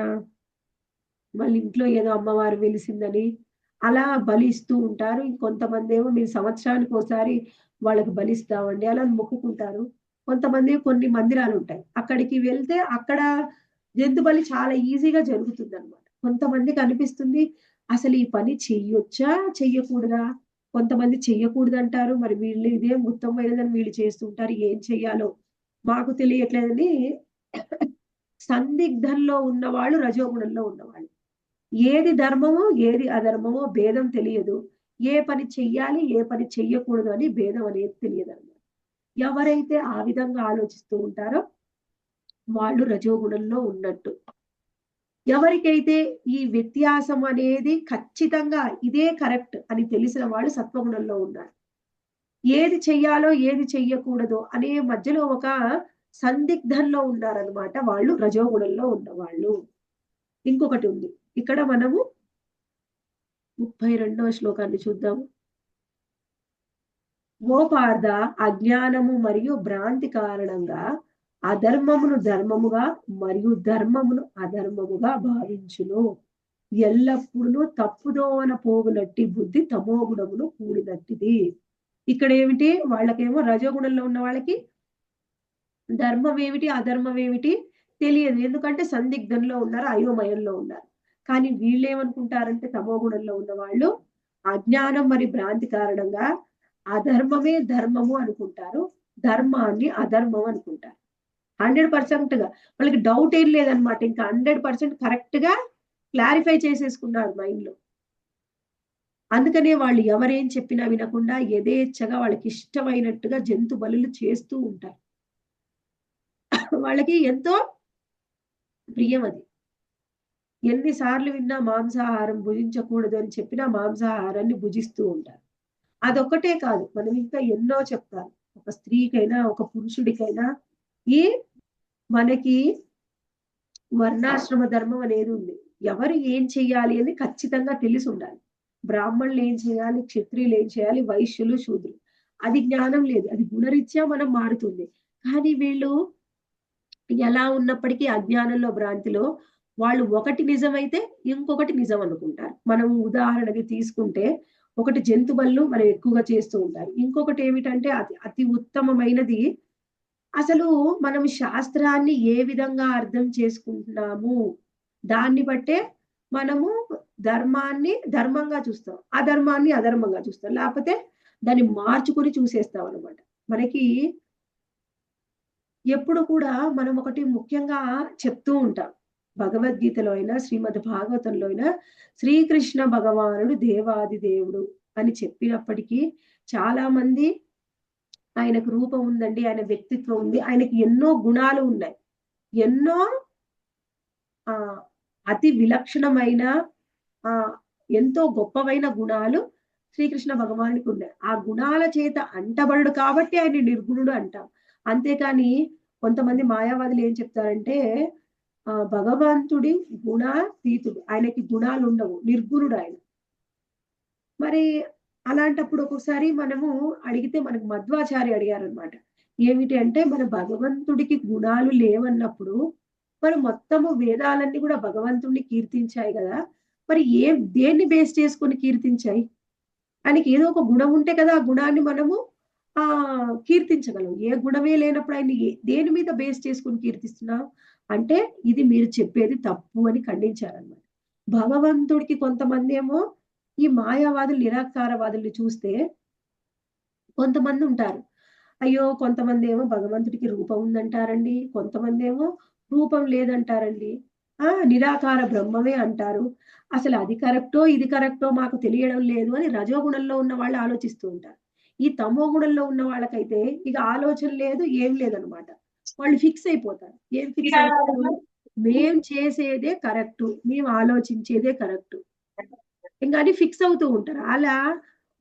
వాళ్ళ ఇంట్లో ఏదో అమ్మవారు వెలిసిందని అలా బలి ఇస్తూ ఉంటారు. ఇంకొంతమందేమో మేము సంవత్సరానికోసారి వాళ్ళకి బలిస్తామండి అలా మొక్కుకుంటారు. కొంతమంది కొన్ని మందిరాలుంటాయి. అక్కడికి వెళ్తే అక్కడ జంతు బలి చాలా ఈజీగా జరుగుతుందనమాట. కొంతమందికనిపిస్తుంది అసలు ఈ పని చెయ్యొచ్చా? చెయ్యకూడదా? కొంతమంది చెయ్యకూడదంటారు. మరి వీళ్ళు ఇదేం ఉత్తమమైనదని వీళ్ళు చేస్తూ ఉంటారు. ఏం చెయ్యాలో మాకు తెలియట్లేదని సందిగ్ధంలో ఉన్నవాళ్ళు రజోగుణంలో ఉన్నవాళ్ళు. ఏది ధర్మమో, ఏది అధర్మమో భేదం తెలియదు. ఏ పని చెయ్యాలి, ఏ పని చెయ్యకూడదు అని భేదం అనేది తెలియదనమాట. ఎవరైతే ఆ విధంగా ఆలోచిస్తూ ఉంటారో వాళ్ళు రజోగుణంలో ఉన్నట్టు. ఎవరికైతే ఈ వ్యత్యాసం అనేది ఖచ్చితంగా ఇదే కరెక్ట్ అని తెలిసిన వాళ్ళు సత్వగుణంలో ఉన్నారు. ఏది చెయ్యాలో, ఏది చెయ్యకూడదో అనే మధ్యలో ఒక సందిగ్ధంలో ఉన్నారనమాట వాళ్ళు రజోగుణంలో ఉన్నవాళ్ళు. ఇంకొకటి ఉంది. ఇక్కడ మనము 32వ శ్లోకాన్ని చూద్దాము. "ఓ పార్థ అజ్ఞానము మరియు భ్రాంతి కారణంగా అధర్మమును ధర్మముగా మరియు ధర్మమును అధర్మముగా భావించును. ఎల్లప్పుడూ తప్పుదోవన పోవునట్టి బుద్ధి తమోగుణమును కూడినట్టిది." ఇక్కడేమిటి వాళ్ళకేమో రజోగుణంలో ఉన్న వాళ్ళకి ధర్మం ఏమిటి, అధర్మం ఏమిటి తెలియదు. ఎందుకంటే సందిగ్ధంలో ఉన్నారు, అయోమయంలో ఉన్నారు. కానీ వీళ్ళేమనుకుంటారంటే తమోగుణంలో ఉన్నవాళ్ళు అజ్ఞానం మరి భ్రాంతి కారణంగా అధర్మమే ధర్మము అనుకుంటారు, ధర్మాన్ని అధర్మం అనుకుంటారు. 100% వాళ్ళకి డౌట్ ఏం లేదనమాట. ఇంకా 100% కరెక్ట్‌గా క్లారిఫై చేసేసుకున్నారు మైండ్‌లో. అందుకనే వాళ్ళు ఎవరేం చెప్పినా వినకుండా యథేచ్ఛగా వాళ్ళకిష్టమైనట్టుగా జంతు బలులు చేస్తూ ఉంటారు. వాళ్ళకి ఎంతో ప్రియం అది. ఎన్ని సార్లు విన్నా మాంసాహారం భుజించకూడదు అని చెప్పినా మాంసాహారాన్ని భుజిస్తూ ఉంటారు. అదొక్కటే కాదు. మనం ఇంకా ఎన్నో చెప్తారు. ఒక స్త్రీకైనా, ఒక పురుషుడికైనా ఈ మనకి వర్ణాశ్రమ ధర్మం అనేది ఉంది. ఎవరు ఏం చెయ్యాలి అని ఖచ్చితంగా తెలిసుండాలి. బ్రాహ్మణులు ఏం చేయాలి, క్షత్రియులు ఏం చేయాలి, వైశ్యులు, శూద్రులు. అది జ్ఞానం లేదు. అది గుణరీత్యా మనం మారుతుంది. కానీ వీళ్ళు ఎలా ఉన్నప్పటికీ అజ్ఞానంలో, భ్రాంతిలో వాళ్ళు ఒకటి నిజమైతే ఇంకొకటి నిజం అనుకుంటారు. మనం ఉదాహరణకి తీసుకుంటే ఒకటి జంతు బలులు మనం ఎక్కువగా చేస్తూ ఉంటారు. ఇంకొకటి ఏమిటంటే అతి అతి ఉత్తమమైనది అసలు మనం శాస్త్రాన్ని ఏ విధంగా అర్థం చేసుకుంటున్నాము, దాన్ని బట్టే మనము ధర్మాన్ని ధర్మంగా చూస్తాం. అధర్మాన్ని అధర్మంగా చూస్తాం. లేపోతే దాన్ని మార్చుకొని చూసేస్తామనమాట. మనకి ఎప్పుడు కూడా మనం ఒకటి ముఖ్యంగా చెప్తూ ఉంటాం. భగవద్గీతలో అయినా, శ్రీమద్ భాగవతంలో అయినా శ్రీకృష్ణ భగవానుడు దేవాది దేవుడు అని చెప్పినప్పటికీ చాలామంది ఆయనకు రూపం ఉందండి. ఆయన వ్యక్తిత్వం ఉంది. ఆయనకి ఎన్నో గుణాలు ఉన్నాయి. ఎన్నో ఆహ్, అతి విలక్షణమైన ఆహ్, ఎంతో గొప్పవైన గుణాలు శ్రీకృష్ణ భగవానుడికున్నాయి. ఆ గుణాల చేత అంటబడడు కాబట్టి ఆయన్ని నిర్గుణుడు అంటాం. అంతేకాని కొంతమంది మాయావాదులు ఏం చెప్తారంటే భగవంతుడి గుణాతీతుడు. ఆయనకి గుణాలుండవు. నిర్గుణుడాయన. మరి అలాంటప్పుడు ఒక్కొక్కసారి మనము అడిగితే మనకు మధ్వాచార్య అడిగారనమాట. ఏమిటి అంటే మన భగవంతుడికి గుణాలు లేవన్నప్పుడు, మరి మొత్తము వేదాలన్నీ కూడా భగవంతుడిని కీర్తించాయి గదా! మరి దేన్ని బేస్ చేసుకొని కీర్తించాయి? ఆయనకి ఏదో ఒక గుణం ఉంటే కదా! ఆ గుణాన్ని మనము కీర్తించగలం. ఏ గుణమే లేనప్పుడు ఆయన్ని దేని మీద బేస్ చేసుకొని కీర్తిస్తున్నాం? అంటే ఇది మీరు చెప్పేది తప్పు అని ఖండించారనమాట. భగవంతుడికి కొంతమందేమో ఈ మాయావాదులు, నిరాకారవాదుల్ని చూస్తే కొంతమందుంటారు. అయ్యో! కొంతమందేమో భగవంతుడికి రూపం ఉందంటారండి. కొంతమందేమో రూపం లేదంటారండి. నిరాకార బ్రహ్మమే అంటారు. అసలు అది కరెక్టో, ఇది కరెక్టో మాకు తెలియడం లేదు అని రజోగుణంలో ఉన్న వాళ్ళు ఆలోచిస్తూ ఉంటారు. ఈ తమో గుణంలో ఉన్న వాళ్ళకైతే ఇక ఆలోచన లేదు, ఏం లేదనమాట. వాళ్ళు ఫిక్స్ అయిపోతారు. ఏం ఫిక్స్ అవుతారు? మేం చేసేదే కరెక్టు. మేము ఆలోచించేదే కరెక్టు. ఇంక అని ఫిక్స్ అవుతూ ఉంటారు. అలా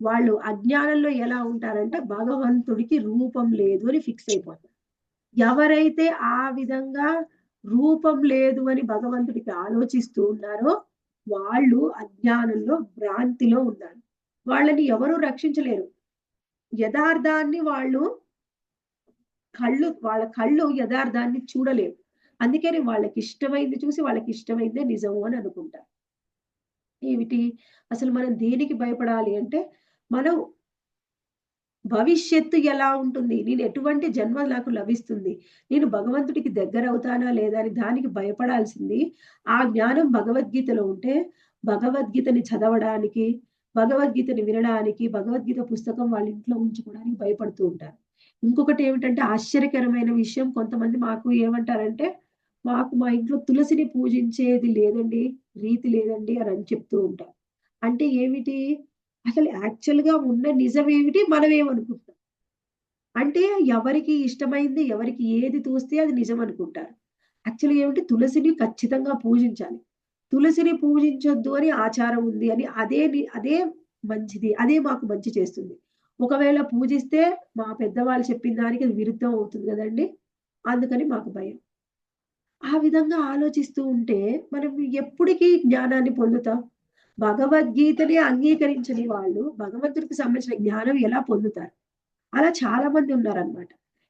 వాళ్ళు అజ్ఞానంలో ఎలా ఉంటారంటే భగవంతుడికి రూపం లేదు అని ఫిక్స్ అయిపోతారు. ఎవరైతే ఆ విధంగా రూపం లేదు అని భగవంతుడికి ఆలోచిస్తూ ఉన్నారో వాళ్ళు అజ్ఞానంలో, భ్రాంతిలో ఉన్నారు. వాళ్ళని ఎవరు రక్షించలేరు. యథార్థాన్ని వాళ్ళ కళ్ళు యథార్థాన్ని చూడలేవు. అందుకని వాళ్ళకిష్టమైంది చూసి వాళ్ళకిష్టమైందే నిజము అని అనుకుంటారు. ఏమిటి? అసలు మనం దేనికి భయపడాలి అంటే, మనం భవిష్యత్తు ఎలా ఉంటుంది? నేను ఎటువంటి జన్మ నాకు లభిస్తుంది? నేను భగవంతుడికి దగ్గరవుతానా లేదా అని దానికి భయపడాల్సింది ఆ జ్ఞానం భగవద్గీతలో ఉంటే, భగవద్గీతని చదవడానికి, భగవద్గీతని వినడానికి, భగవద్గీత పుస్తకం వాళ్ళ ఇంట్లో ఉంచుకోవడానికి భయపడుతూ ఉంటారు. ఇంకొకటేమిటంటే ఆశ్చర్యకరమైన విషయం కొంతమంది మాకు ఏమంటారంటే, మాకు మా ఇంట్లో తులసిని పూజించేది లేదండి, రీతి లేదండి అని చెప్తూ ఉంటారు. అంటే ఏమిటి? అసలు యాక్చువల్‌గా ఉన్న నిజమేమిటి? మనమేమనుకుంటున్నాం. అంటే ఎవరికి ఇష్టమైంది, ఎవరికి ఏది తోస్తే అది నిజమనుకుంటారు. యాక్చువల్‌గా ఏమిటి తులసిని ఖచ్చితంగా పూజించాలి. తులసిని పూజించొద్దు అని ఆచారం ఉంది అని అదే మంచిది. అదే మాకు మంచి చేస్తుంది. ఒకవేళ పూజిస్తే మా పెద్దవాళ్ళు చెప్పిన దానికి అది విరుద్ధం అవుతుంది గదండీ! అందుకని మాకు భయం. ఆ విధంగా ఆలోచిస్తూ ఉంటే మనం ఎప్పటికి జ్ఞానాన్ని పొందుతాం? భగవద్గీతనే అంగీకరించని వాళ్ళు భగవంతుడికి సంబంధించిన జ్ఞానం ఎలా పొందుతారు? అలా చాలా మంది ఉన్నారనమాట.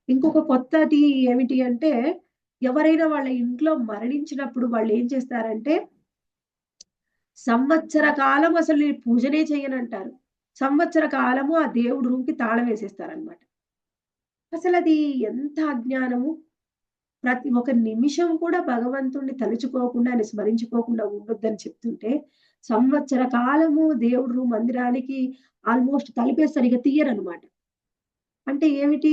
ఇంకొక కొత్తది ఏమిటి అంటే, ఎవరైనా వాళ్ళ ఇంట్లో మరణించినప్పుడు వాళ్ళేం చేస్తారంటే, సంవత్సర కాలం అసలు నేను పూజనే చెయ్యనంటారు. సంవత్సర కాలము ఆ దేవుడి రూమ్‌కి తాళం వేసేస్తారనమాట. అసలది ఎంత అజ్ఞానము! ప్రతి ఒక నిమిషం కూడా భగవంతుడిని తలుచుకోకుండా, ఆయన స్మరించుకోకుండా ఉండొద్దని చెప్తుంటే, సంవత్సర కాలము దేవుడు మందిరానికి ఆల్‌మోస్ట్ తలుపే సరిగ్గా తీయరనమాట. అంటే ఏమిటి?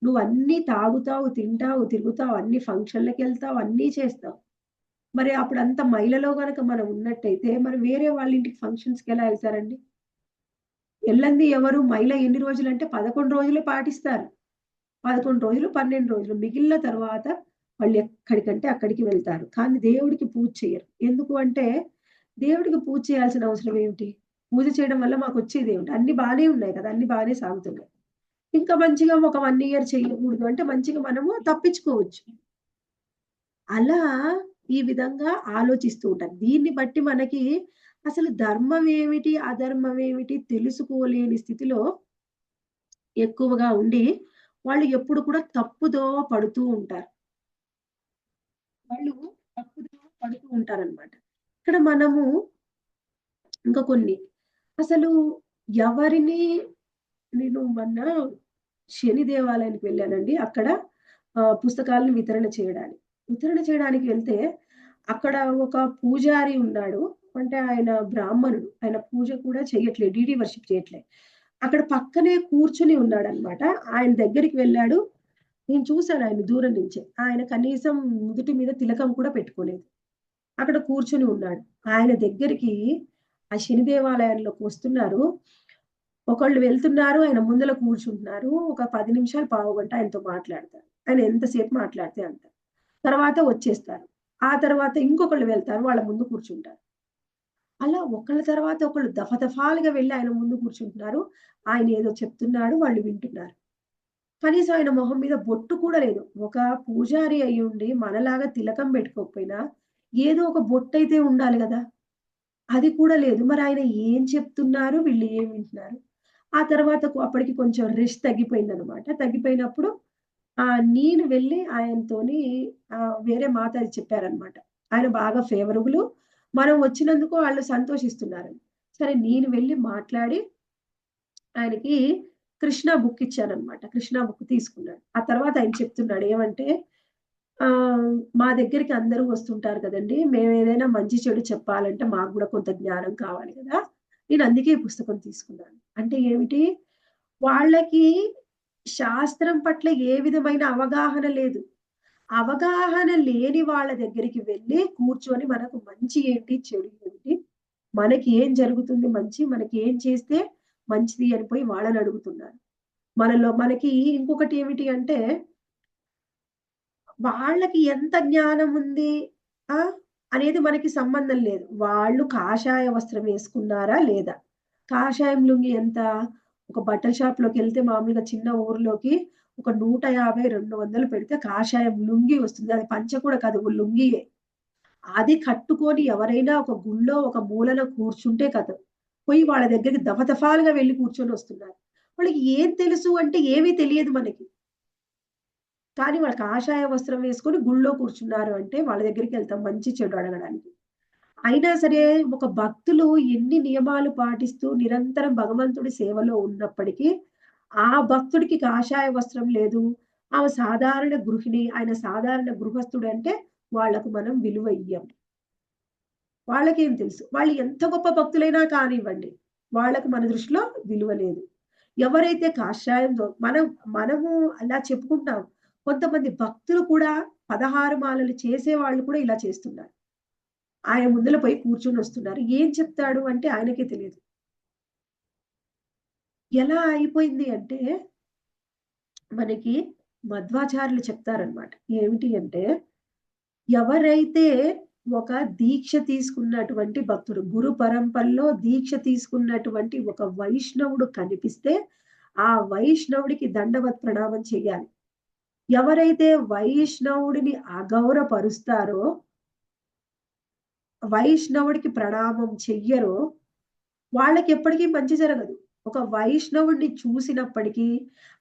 నువ్వన్నీ తాగుతావు, తింటావు, తిరుగుతావు, అన్ని ఫంక్షన్‌లకెళ్తావు, అన్నీ చేస్తావు. మరి అప్పుడంత మైలలో గనక మనం ఉన్నట్టయితే, మరి వేరే వాళ్ళ ఇంటికి ఫంక్షన్స్‌కెలా ఎళ్తారండి? ఎళ్ళంది ఎవరు? మైల ఎన్ని రోజులంటే 11 రోజులే పాటిస్తారు. 11 రోజులు, 12 రోజులు. మిగిలిన తర్వాత వాళ్ళు ఎక్కడికంటే అక్కడికి వెళ్తారు. కానీ దేవుడికి పూజ చెయ్యరు. ఎందుకు అంటే, దేవుడికి పూజ చేయాల్సిన అవసరం ఏమిటి? పూజ చేయడం వల్ల మాకొచ్చేదేమిటి? అన్నీ బానే ఉన్నాయి కదా! అన్నీ బానే సాగుతున్నాయి. ఇంకా మంచిగా ఒక 1 ఇయర్ చేయకూడదు అంటే మంచిగా మనము తప్పించుకోవచ్చు. అలా ఈ విధంగా ఆలోచిస్తూ ఉంటారు. దీన్ని బట్టి మనకి అసలు ధర్మం ఏమిటి? అధర్మం ఏమిటి? తెలుసుకోలేని స్థితిలో ఎక్కువగా ఉండి, వాళ్ళు ఎప్పుడు కూడా తప్పుదోవ పడుతూ ఉంటారు. వాళ్ళు తప్పుదోవ పడుతూ ఉంటారనమాట. ఇక్కడ మనము ఇంకా కొన్ని అసలు ఎవరిని నేను మొన్న శని దేవాలయానికి వెళ్ళానండి. అక్కడ పుస్తకాలను వితరణ చేయడానికి. వితరణ చేయడానికి వెళ్తే, అక్కడ ఒక పూజారి ఉన్నాడు. అంటే ఆయన బ్రాహ్మణుడు. ఆయన పూజ కూడా చెయ్యట్లేదు. డీడీ వర్షిప్ చేయట్లే. అక్కడ పక్కనే కూర్చొని ఉన్నాడనమాట. ఆయన దగ్గరికి వెళ్ళాడు. నేను చూసాను ఆయన దూరం నుంచే. ఆయన కనీసం నుదుటి మీద తిలకం కూడా పెట్టుకోలేదు. అక్కడ కూర్చొని ఉన్నాడు. ఆయన దగ్గరికి ఆ శని దేవాలయంలోకి వస్తున్నారు. ఒకళ్ళు వెళ్తున్నారు. ఆయన ముందల కూర్చుంటున్నారు. ఒక 10 నిమిషాలు, పావుగంట ఆయనతో మాట్లాడతారు. ఆయన ఎంతసేపు మాట్లాడితే అంత. తర్వాత వచ్చేస్తారు. ఆ తర్వాత ఇంకొకళ్ళు వెళ్తారు. వాళ్ళ ముందు కూర్చుంటారు. అలా ఒకళ్ళ తర్వాత ఒకళ్ళు దఫదఫాలుగా వెళ్లి ఆయన ముందు కూర్చుంటున్నారు. ఆయన ఏదో చెప్తున్నాడు. వాళ్ళు వింటున్నారు. కనీసం ఆయన మొహం మీద బొట్టు కూడా లేదు. ఒక పూజారి అయ్యుండి మనలాగా తిలకం పెట్టుకోకపోయినా ఏదో ఒక బొట్టయితే ఉండాలి గదా! అది కూడా లేదు. మరి ఆయన ఏం చెప్తున్నారు? వీళ్ళు ఏం వింటున్నారు? ఆ తర్వాత అప్పటికి కొంచెం రష్ తగ్గిపోయిందనమాట. తగ్గిపోయినప్పుడు నేను వెళ్లి ఆయనతోని వేరే మాతాజి చెప్పారనమాట. ఆయన బాగా ఫేవరబులు. మనం వచ్చినందుకు వాళ్ళు సంతోషిస్తున్నారని. సరే నేను వెళ్లి మాట్లాడి ఆయనకి కృష్ణ బుక్ ఇచ్చాననమాట. కృష్ణ బుక్ తీసుకున్నాడు. ఆ తర్వాత ఆయన చెప్తున్నాడు ఏమంటే మా దగ్గరికి అందరూ వస్తుంటారు కదండీ! మేమేదైనా మంచి చెడు చెప్పాలంటే మాకు గూడా కొంత జ్ఞానం కావాలి గదా! నేనందుకే ఈ పుస్తకం తీసుకున్నాను. అంటే ఏమిటి? వాళ్ళకి శాస్త్రం పట్ల ఏ విధమైన అవగాహన లేదు. అవగాహన లేని వాళ్ళ దగ్గరికి వెళ్లి కూర్చొని మనకు మంచి ఏంటి? చెడు ఏంటి? మనకి ఏం జరుగుతుంది మంచి? మనకి ఏం చేస్తే మంచిది అని పోయి వాళ్ళనడుగుతున్నారు. మనకి ఇంకొకటి ఏమిటి అంటే వాళ్ళకి ఎంత జ్ఞానముంది ఆ! అనేది మనకి సంబంధం లేదు. వాళ్ళు కాషాయ వస్త్రం వేసుకున్నారా లేదా? కాషాయం లుంగీ ఎంత? ఒక బట్టల షాప్‌లోకెళ్తే మామూలుగా చిన్న ఊర్లోకి ఒక 150, 200 పెడితే కాషాయం లుంగీ వస్తుంది. అది పంచ కూడా కాదు. ఓ లుంగీయే. అది కట్టుకొని ఎవరైనా ఒక గుళ్ళో ఒక మూలన కూర్చుంటే కథం. పోయి వాళ్ళ దగ్గరికి దఫదఫాలుగా వెళ్లి కూర్చొనొస్తున్నారు. వాళ్ళకి ఏం తెలుసు అంటే ఏమీ తెలియదు మనకి. కానీ వాళ్ళు కాషాయ వస్త్రం వేసుకొని గుళ్ళో కూర్చున్నారు అంటే వాళ్ళ దగ్గరికెళ్తాం మంచి చెడు అడగడానికి. అయినా సరే ఒక భక్తులు ఎన్ని నియమాలు పాటిస్తూ నిరంతరం భగవంతుడి సేవలో ఉన్నప్పటికీ, ఆ భక్తుడికి కాషాయ వస్త్రం లేదు. ఆమె సాధారణ గృహిణి, ఆయన సాధారణ గృహస్థుడంటే వాళ్ళకు మనం విలువ ఇయ్యం. వాళ్ళకేం తెలుసు? వాళ్ళు ఎంత గొప్ప భక్తులైనా కానివ్వండి. వాళ్ళకి మన దృష్టిలో విలువ లేదు. ఎవరైతే కాషాయంతో మనము అలా చెప్పుకుంటాం. కొంతమంది భక్తులు కూడా 16 మాలలు చేసేవాళ్ళు కూడా ఇలా చేస్తున్నారు. ఆయన ముందల పోయి కూర్చొనొస్తున్నారు. ఏం చెప్తాడు అంటే ఆయనకే తెలీదు. ఎలా అయిపోయింది అంటే మనకి మధ్వాచార్యులు చెప్తారనమాట. ఏమిటి అంటే ఎవరైతే ఒక దీక్ష తీసుకున్నటువంటి భక్తుడు, గురు పరంపరలో దీక్ష తీసుకున్నటువంటి ఒక వైష్ణవుడు కనిపిస్తే, ఆ వైష్ణవుడికి దండవత్ ప్రణామం చెయ్యాలి. ఎవరైతే వైష్ణవుడిని అగౌరవపరుస్తారో, వైష్ణవుడికి ప్రణామం చెయ్యరో, వాళ్ళకెప్పటికీ మంచి జరగదు. ఒక వైష్ణవుడిని చూసినప్పటికీ,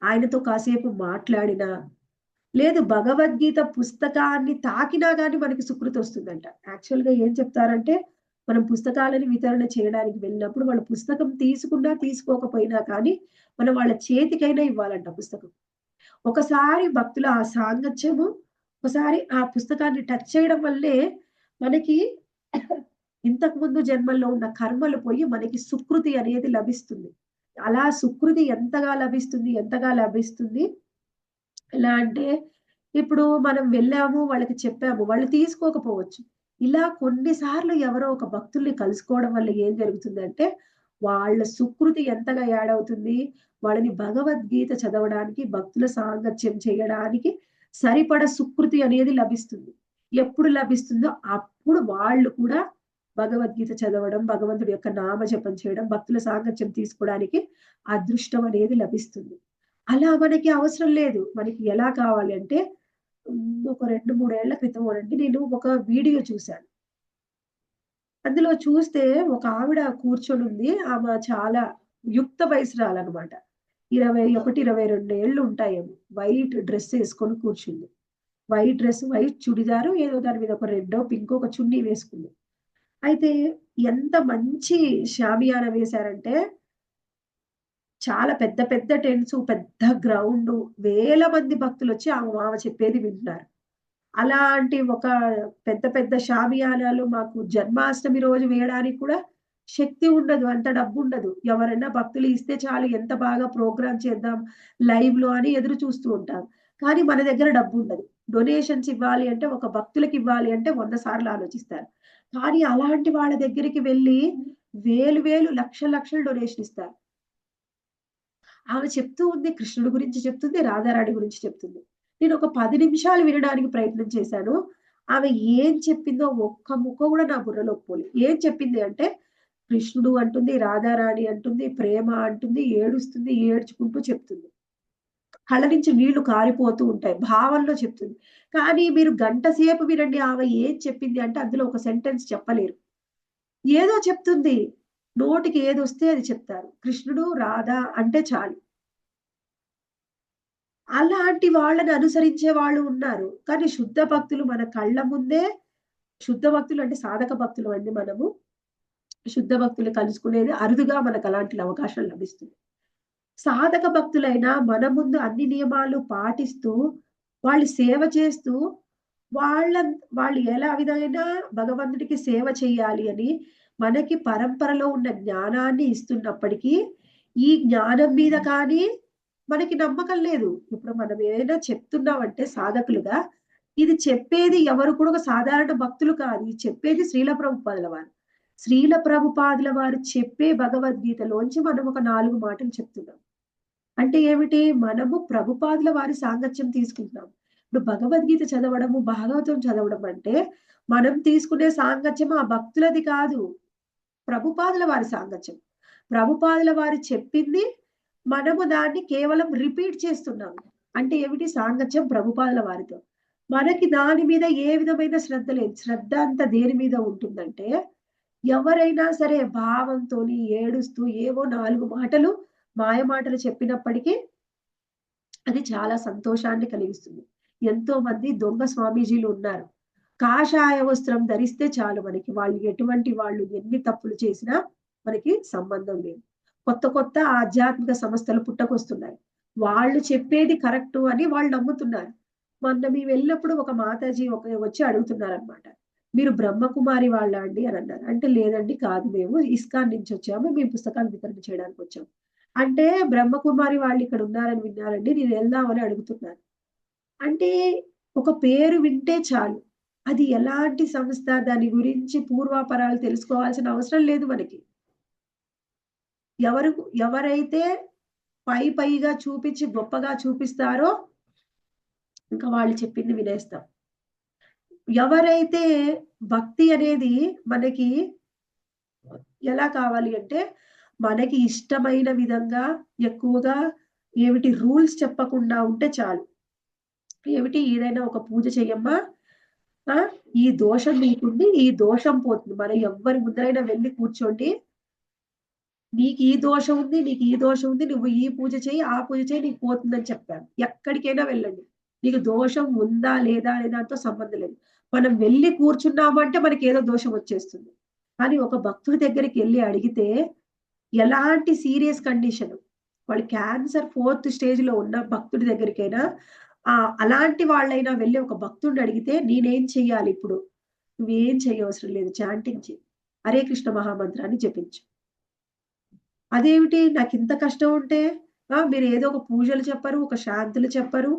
ఆయనతో కాసేపు మాట్లాడినా లేదు. భగవద్గీత పుస్తకాన్ని తాకినా గాని మనకి సుకృతొస్తుందంట. యాక్చువల్‌గా ఏం చెప్తారంటే, మనం పుస్తకాలని వితరణ చేయడానికి వెళ్ళినప్పుడు, వాళ్ళు పుస్తకం తీసుకున్నా, తీసుకోకపోయినా కానీ, మనం వాళ్ళ చేతికైనా ఇవ్వాలంట పుస్తకం. ఒకసారి భక్తుల ఆ సాంగత్యము, ఒకసారి ఆ పుస్తకాన్ని టచ్ చేయడం వల్లే మనకి ఇంతకుముందు జన్మల్లో ఉన్న కర్మలు పోయి మనకి సుకృతి అనేది లభిస్తుంది. అలా సుకృతి ఎంతగా లభిస్తుంది, ఎంతగా లభిస్తుంది ఎలా అంటే, ఇప్పుడు మనం వెళ్ళాము, వాళ్ళకి చెప్పాము. వాళ్ళు తీసుకోకపోవచ్చు. ఇలా కొన్ని సార్లు ఎవరో ఒక భక్తుల్ని కలుసుకోవడం వల్ల ఏం జరుగుతుందంటే, వాళ్ళ సుకృతి ఎంతగా యాడ్ అవుతుంది. వాళ్ళని భగవద్గీత చదవడానికి, భక్తుల సాంగత్యం చేయడానికి సరిపడ సుకృతి అనేది లభిస్తుంది. ఎప్పుడు లభిస్తుందో అప్పుడు వాళ్ళు కూడా భగవద్గీత చదవడం, భగవంతుడి యొక్క నామజపం చేయడం, భక్తుల సాంగత్యం తీసుకోవడానికి అదృష్టం అనేది లభిస్తుంది. అలా మనకి అవసరం లేదు. మనకి ఎలా కావాలి అంటే ఒక 2, 3 ఏళ్ల క్రితమోనండి నేను ఒక వీడియో చూసాను. అందులో చూస్తే ఒక ఆవిడ కూర్చొనుంది. ఆమె చాలా యుక్త వయసురాలనమాట. 21, 22 ఏళ్ళు ఉంటాయేమో. వైట్ డ్రెస్ ఏసుకొని కూర్చుంది. వైట్ డ్రెస్, వైట్ చుడిదారు ఏదో దాని మీద ఒక రెడ్డో, పింకో ఒక చున్నీ వేసుకుంది. అయితే ఎంత మంచి షామియానా వేశారంటే చాలా పెద్ద పెద్ద టెంట్సు, పెద్ద గ్రౌండు, వేల మంది భక్తులొచ్చి ఆమె చెప్పేది వింటున్నారు. అలాంటి ఒక పెద్ద పెద్ద షామియానాలు మాకు జన్మాష్టమి రోజు వేయడానికి కూడా శక్తి ఉండదు. అంత డబ్బుండదు. ఎవరైనా భక్తులు ఇస్తే చాలు ఎంత బాగా ప్రోగ్రామ్ చేద్దాం లైవ్‌లో అని ఎదురు చూస్తూ ఉంటాం. కానీ మన దగ్గర డబ్బుండదు. డొనేషన్స్ ఇవ్వాలి అంటే ఒక భక్తులకివ్వాలి అంటే 100 సార్లు ఆలోచిస్తారు. కానీ అలాంటి వాళ్ళ దగ్గరికి వెళ్లి వేలు వేలు, లక్షలు లక్షలు డొనేషన్ ఇస్తారు. ఆమె చెప్తూ ఉంది. కృష్ణుడి గురించి చెప్తుంది. రాధారాణి గురించి చెప్తుంది. నేనొక 10 నిమిషాలు వినడానికి ప్రయత్నం చేశాను. ఆమె ఏం చెప్పిందో ఒక్క ముక్క గూడా నా బుర్రలోకి పోలేదు. ఏం చెప్పింది అంటే, కృష్ణుడు అంటుంది, రాధారాణి అంటుంది, ప్రేమ అంటుంది, ఏడుస్తుంది, ఏడ్చుకుంటూ చెప్తుంది. కళ్ళ నుంచి నీళ్లు కారిపోతూ ఉంటాయి. భావంలో చెప్తుంది. కానీ మీరు గంట సేపు వినండి ఆమె ఏం చెప్పింది అంటే, అందులో ఒక సెంటెన్స్ చెప్పలేరు. ఏదో చెప్తుంది. నోటికి ఏదొస్తే అది చెప్తారు. కృష్ణుడు, రాధ అంటే చాలు. అలాంటి వాళ్ళని అనుసరించే వాళ్ళు ఉన్నారు. కానీ శుద్ధ భక్తులు మన కళ్ళ ముందే శుద్ధ భక్తులు అంటే సాధక భక్తులు అండి మనము. శుద్ధ భక్తులు కలుసుకునేది అరుదుగా మనకలాంటి అవకాశం లభిస్తుంది. సాధక భక్తులైనా మన ముందు అన్ని నియమాలు పాటిస్తూ, వాళ్ళు సేవ చేస్తూ, వాళ్ళ వాళ్ళు ఎలా విధంగా భగవంతుడికి సేవ చేయాలి అని మనకి పరంపరలో ఉన్న జ్ఞానాన్ని ఇస్తున్నప్పటికీ, ఈ జ్ఞానం మీద కానీ మనకి నమ్మకం లేదు. ఇప్పుడు మనం ఏదైనా చెప్తున్నామంటే సాధకులుగా, ఇది చెప్పేది ఎవరు కూడా ఒక సాధారణ భక్తులు కాదు. ఇది చెప్పేది శ్రీల ప్రభుపాదుల వారు. శ్రీల ప్రభుపాదుల వారు చెప్పే భగవద్గీతలోంచి మనం ఒక 4 మాటలు చెప్తున్నాం. అంటే ఏమిటి? మనము ప్రభుపాదుల వారి సాంగత్యం తీసుకుంటున్నాం. ఇప్పుడు భగవద్గీత చదవడము, భాగవతం చదవడం అంటే, మనం తీసుకునే సాంగత్యం ఆ భక్తులది కాదు. ప్రభుపాదుల వారి సాంగత్యం. ప్రభుపాదుల వారు చెప్పింది మనము దాన్ని కేవలం రిపీట్ చేస్తున్నాము. అంటే ఏమిటి? సాంగత్యం ప్రభుపాదుల వారితో. మనకి దాని మీద ఏ విధమైన శ్రద్ధ లేదు. శ్రద్ధ అంతా దేని మీద ఉంటుందంటే, ఎవరైనా సరే భావంతోని ఏడుస్తూ ఏవో 4 మాటలు మాయ మాటలు చెప్పినప్పటికీ అది చాలా సంతోషాన్ని కలిగిస్తుంది. ఎంతో మంది దొంగ స్వామీజీలు ఉన్నారు. కాషాయ వస్త్రం ధరిస్తే చాలు మనకి. వాళ్ళు ఎటువంటి వాళ్ళు ఎన్ని తప్పులు చేసినా మనకి సంబంధం లేదు. కొత్త కొత్త ఆధ్యాత్మిక సంస్థలు పుట్టకొస్తున్నాయి. వాళ్ళు చెప్పేది కరెక్టు అని వాళ్ళు నమ్ముతున్నారు. మొన్న మేము వెళ్ళినప్పుడు ఒక మాతాజీ వచ్చి అడుగుతున్నారనమాట. "మీరు బ్రహ్మకుమారి వాళ్ళా అండి?" అని అన్నారు. అంటే లేదండి కాదు మేము ఇస్కాన్ నుంచి వచ్చాము. మేము పుస్తకాలు వితరణ చేయడానికొచ్చాము. అంటే బ్రహ్మకుమారి వాళ్ళిక్కడ ఉన్నారని విన్నారండి. నేను వెళ్దామని అడుగుతున్నాను. అంటే ఒక పేరు వింటే చాలు. అది ఎలాంటి సంస్థ, దాని గురించి పూర్వాపరాలు తెలుసుకోవాల్సిన అవసరం లేదు మనకి. ఎవరు ఎవరైతే పైగా చూపించి గొప్పగా చూపిస్తారో ఇంక వాళ్ళు చెప్పింది వినేస్తాం. ఎవరైతే భక్తి అనేది మనకి ఎలా కావాలి అంటే, మనకి ఇష్టమైన విధంగా ఎక్కువగా ఏమిటి రూల్స్ చెప్పకుండా ఉంటే చాలు. ఏమిటి ఏదైనా ఒక పూజ చెయ్యమ్మా, ఆ! ఈ దోషం నీకుంది, ఈ దోషం పోతుంది. మనం ఎవ్వరి ముందరైనా వెళ్లి కూర్చోండి. నీకు ఈ దోషం ఉంది, నీకు ఈ దోషం ఉంది. నువ్వు ఈ పూజ చెయ్యి, ఆ పూజ చెయ్యి నీకు పోతుందని చెప్పాను. ఎక్కడికైనా వెళ్ళండి. నీకు దోషం ఉందా? లేదా? అనే దాంతో సంబంధం లేదు. మనం వెళ్లి కూర్చున్నాము అంటే మనకేదో దోషం వచ్చేస్తుంది. కానీ ఒక భక్తుడి దగ్గరికెళ్లి అడిగితే ఎలాంటి సీరియస్ కండిషన్ వాళ్ళు క్యాన్సర్ 4థ్ స్టేజ్‌లో ఉన్న భక్తుడి దగ్గరికైనా అలాంటి వాళ్ళైనా వెళ్లి ఒక భక్తుడిని అడిగితే నేనేం చెయ్యాలి ఇప్పుడు? నువ్వేం చెయ్యవసరం లేదు. చాంటింగ్ చెయి. హరే కృష్ణ మహామంత్రాన్ని జపించు. అదేమిటి నాకింత కష్టం ఉంటే మీరేదో ఒక పూజలు చెప్పరు, ఒక శాంతులు చెప్పరు.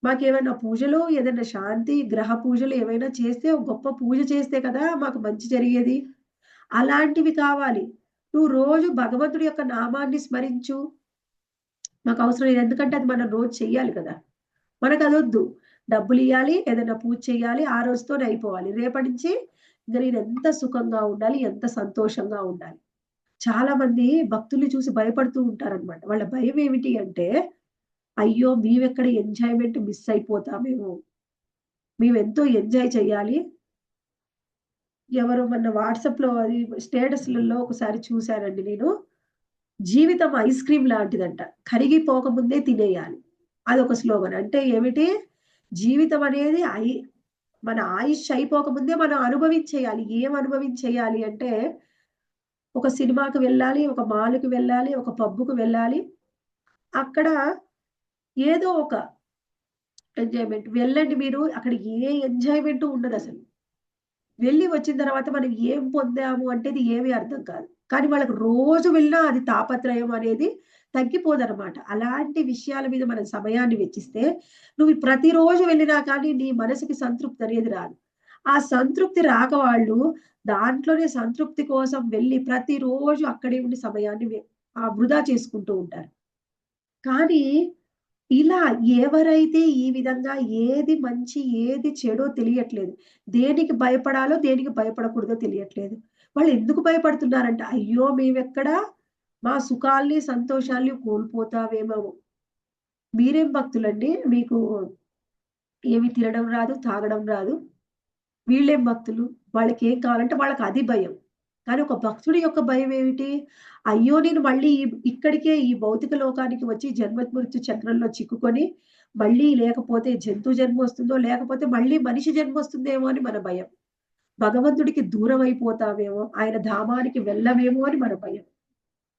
మాకేమైనా పూజలు, ఏదైనా శాంతి, గ్రహ పూజలు ఏవైనా చేస్తే ఒక గొప్ప పూజ చేస్తే కదా మాకు మంచి జరిగేది. అలాంటివి కావాలి. నువ్వు రోజు భగవంతుడి యొక్క నామాన్ని స్మరించు. మాకవసరం లేదు. ఎందుకంటే అది మనం రోజు చెయ్యాలి కదా! మనకదొద్దు. డబ్బులియ్యాలి, ఏదైనా పూజ చెయ్యాలి, ఆ రోజుతోనే అయిపోవాలి. రేపటి నుంచి ఇంక నేనెంత సుఖంగా ఉండాలి, ఎంత సంతోషంగా ఉండాలి. చాలా మంది భక్తుల్ని చూసి భయపడుతూ ఉంటారనమాట. వాళ్ళ భయమేమిటి అంటే, అయ్యో! మేమెక్కడ ఎంజాయ్‌మెంట్ మిస్ అయిపోతామేమో! మేమెంతో ఎంజాయ్ చేయాలి. ఎవరో మొన్న వాట్సాప్‌లో అది స్టేటస్‌లలో ఒకసారి చూసానండి నేను. జీవితం ఐస్ క్రీమ్ లాంటిదంట. కరిగిపోకముందే తినేయాలి. అదొక స్లోగన్. అంటే ఏమిటి? జీవితం అనేది మన ఆయుష్ అయిపోకముందే మనం అనుభవించేయాలి. ఏం అనుభవించేయాలి అంటే, ఒక సినిమాకి వెళ్ళాలి, ఒక మాల్‌కి వెళ్ళాలి, ఒక పబ్‌కి వెళ్ళాలి. అక్కడ ఏదో ఒక ఎంజాయ్‌మెంట్. వెళ్ళండి మీరు. అక్కడ ఏ ఎంజాయ్‌మెంటు ఉండదసలు. వెళ్లి వచ్చిన తర్వాత మనం ఏం పొందాము అంటే అది ఏమి అర్థం కాదు. కానీ వాళ్ళకి రోజు వెళ్ళినా అది తాపత్రయం అనేది తగ్గిపోదనమాట. అలాంటి విషయాల మీద మనం సమయాన్ని వెచ్చిస్తే, నువ్వు ప్రతిరోజు వెళ్ళినా కానీ నీ మనసుకి సంతృప్తి అనేది రాదు. ఆ సంతృప్తి రాక వాళ్ళు దాంట్లోనే సంతృప్తి కోసం వెళ్లి ప్రతిరోజు అక్కడే ఉండి సమయాన్ని వృధా చేసుకుంటూ ఉంటారు. కానీ ఇలా ఎవరైతే ఈ విధంగా ఏది మంచి, ఏది చెడో తెలియట్లేదు. దేనికి భయపడాలో, దేనికి భయపడకూడదో తెలియట్లేదు. వాళ్ళెందుకు భయపడుతున్నారంటే, అయ్యో! మేమెక్కడ మా సుఖాల్ని, సంతోషాల్ని కోల్పోతామేమో. మీరేం భక్తులండి? మీకు ఏమి తినడం రాదు, తాగడం రాదు. వీళ్ళేం భక్తులు. వాళ్ళకేం కావాలంటే వాళ్ళకది భయం. కానీ ఒక భక్తుడి యొక్క భయమేమిటి? అయ్యో! నేను మళ్ళీ ఇక్కడికే ఈ భౌతిక లోకానికి వచ్చి జన్మమృత్యు చక్రంలో చిక్కుకొని, మళ్ళీ లేకపోతే జంతు జన్మొస్తుందో, లేకపోతే మళ్ళీ మనిషి జన్మొస్తుందేమో అని మన భయం. భగవంతుడికి దూరమైపోతామేమో, ఆయన ధామానికి వెళ్ళమేమో అని మన భయం.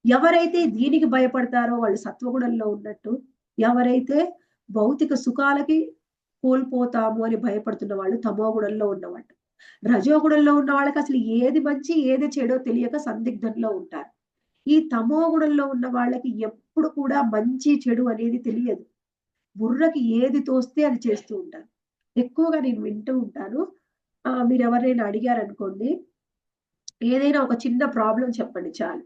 ఎవరైతే దీనికి భయపడతారో వాళ్ళు సత్వగుణంలో ఉన్నట్టు, ఎవరైతే భౌతిక సుఖాలకి కోల్పోతాము అని భయపడుతున్న వాళ్ళు తమోగుణంలో ఉన్నవాళ్ళు. రజోగుణంలో ఉన్న వాళ్ళకసలు ఏది మంచి, ఏది చెడో తెలియక సందిగ్ధంలో ఉంటారు. ఈ తమోగుణంలో ఉన్న వాళ్ళకి ఎప్పుడు కూడా మంచి, చెడు అనేది తెలియదు. బుర్రకి ఏది తోస్తే అది చేస్తూ ఉంటారు. ఎక్కువగా నేను వింటూ ఉంటాను. మీరెవరైనా అడిగారనుకోండి, ఏదైనా ఒక చిన్న ప్రాబ్లమ్ చెప్పండి చాలు.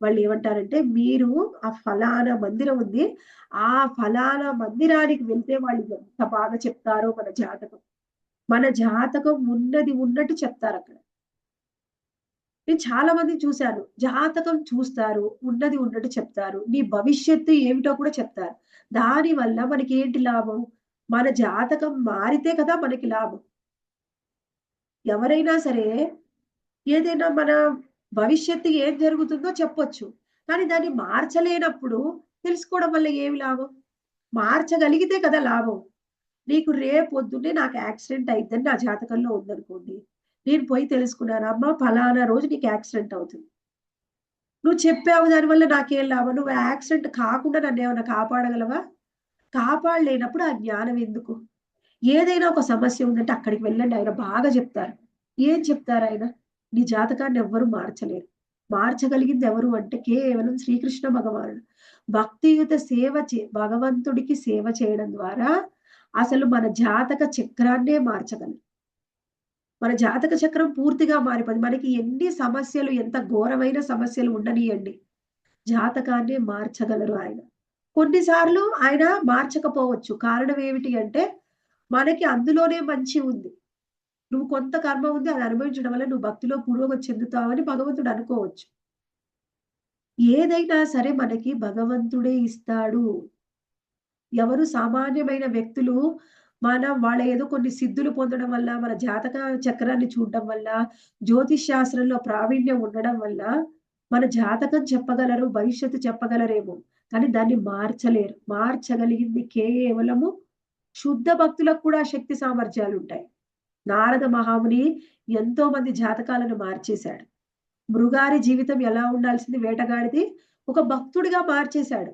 వాళ్ళేమంటారంటే, "మీరు ఆ ఫలానా మందిరం ఉంది. ఆ ఫలానా మందిరానికి వెళ్తే వాళ్ళు ఎంత బాగా చెప్తారో మన జాతకం." మన జాతకం ఉన్నది ఉన్నట్టు చెప్తారక్కడ. నేను చాలా మందిని చూసాను. జాతకం చూస్తారు. ఉన్నది ఉన్నట్టు చెప్తారు. నీ భవిష్యత్తు ఏమిటో కూడా చెప్తారు. దానివల్ల మనకేంటి లాభం? మన జాతకం మారితే కదా మనకి లాభం. ఎవరైనా సరే ఏదైనా మన భవిష్యత్తు ఏం జరుగుతుందో చెప్పొచ్చు. కానీ దాన్ని మార్చలేనప్పుడు తెలుసుకోవడం వల్ల ఏమి లాభం? మార్చగలిగితే కదా లాభం. నీకు రేపొద్దున్నే నాకు యాక్సిడెంట్ అయిద్దని నా జాతకంలో ఉందనుకోండి. నేను పోయి తెలుసుకున్నాను. అమ్మ పలానా రోజు నీకు యాక్సిడెంట్ అవుతుంది. నువ్వు చెప్పావు దానివల్ల నాకేం లాభం? నువ్వు యాక్సిడెంట్ కాకుండా నన్నేమన్నా కాపాడగలవా? కాపాడలేనప్పుడు ఆ జ్ఞానం ఎందుకు? ఏదైనా ఒక సమస్య ఉందంటే అక్కడికి వెళ్ళండి. ఆయన బాగా చెప్తారు. ఏం చెప్తారాయన? నీ జాతకాన్ని ఎవ్వరు మార్చలేరు. మార్చగలిగింది ఎవరు అంటే కేవలం శ్రీకృష్ణ భగవానుడు. భక్తియుత సేవ భగవంతుడికి సేవ చేయడం ద్వారా అసలు మన జాతక చక్రాన్నే మార్చగలం. మన జాతక చక్రం పూర్తిగా మారిపోద్ది. మనకి ఎన్ని సమస్యలు ఎంత ఘోరమైన సమస్యలు ఉండనియండి. జాతకాన్నే మార్చగలరు ఆయన. కొన్ని సార్లు ఆయన మార్చకపోవచ్చు. కారణం ఏమిటి అంటే మనకి అందులోనే మంచి ఉంది. నువ్వు కొంత కర్మ ఉంది. అది అనుభవించడం వల్ల నువ్వు భక్తిలో పురోగతి చెందుతావని భగవంతుడు అనుకోవచ్చు. ఏదైనా సరే మనకి భగవంతుడే ఇస్తాడు. ఎవరు సామాన్యమైన వ్యక్తులు వాళ్ళ ఏదో కొన్ని సిద్ధులు పొందడం వల్ల, మన జాతక చక్రాన్ని చూడడం వల్ల, జ్యోతిష్ శాస్త్రంలో ప్రావీణ్యం ఉండడం వల్ల, మన జాతకం చెప్పగలరు, భవిష్యత్తు చెప్పగలరేమో. కానీ దాన్ని మార్చలేరు. మార్చగలిగింది కేవలము శుద్ధ భక్తులకు కూడా శక్తి సామర్థ్యాలుంటాయి. నారద మహాముని ఎంతో మంది జాతకాలను మార్చేశాడు. మృగారి జీవితం ఎలా ఉండాల్సింది వేటగాడిది ఒక భక్తుడిగా మార్చేశాడు.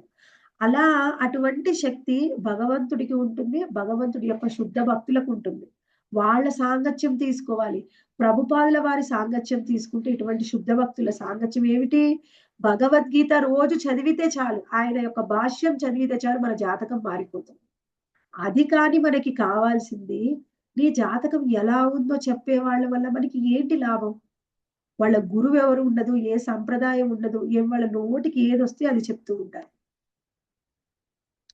అలా అటువంటి శక్తి భగవంతుడికి ఉంటుంది. భగవంతుడి యొక్క శుద్ధ భక్తులకు ఉంటుంది. వాళ్ళ సాంగత్యం తీసుకోవాలి. ప్రభుపాదుల వారి సాంగత్యం తీసుకుంటే ఇటువంటి శుద్ధ భక్తుల సాంగత్యం ఏమిటి? భగవద్గీత రోజు చదివితే చాలు. ఆయన యొక్క భాష్యం చదివితే చాలు మన జాతకం మారిపోతుంది. అది కాని మనకి కావాల్సింది నీ జాతకం ఎలా ఉందో చెప్పేవాళ్ళ వల్ల మనకి ఏంటి లాభం? వాళ్ళ గురువెవరు ఉండదు. ఏ సంప్రదాయం ఉండదు. వాళ్ళ నోటికి ఏదొస్తే అది చెప్తూ ఉంటారు.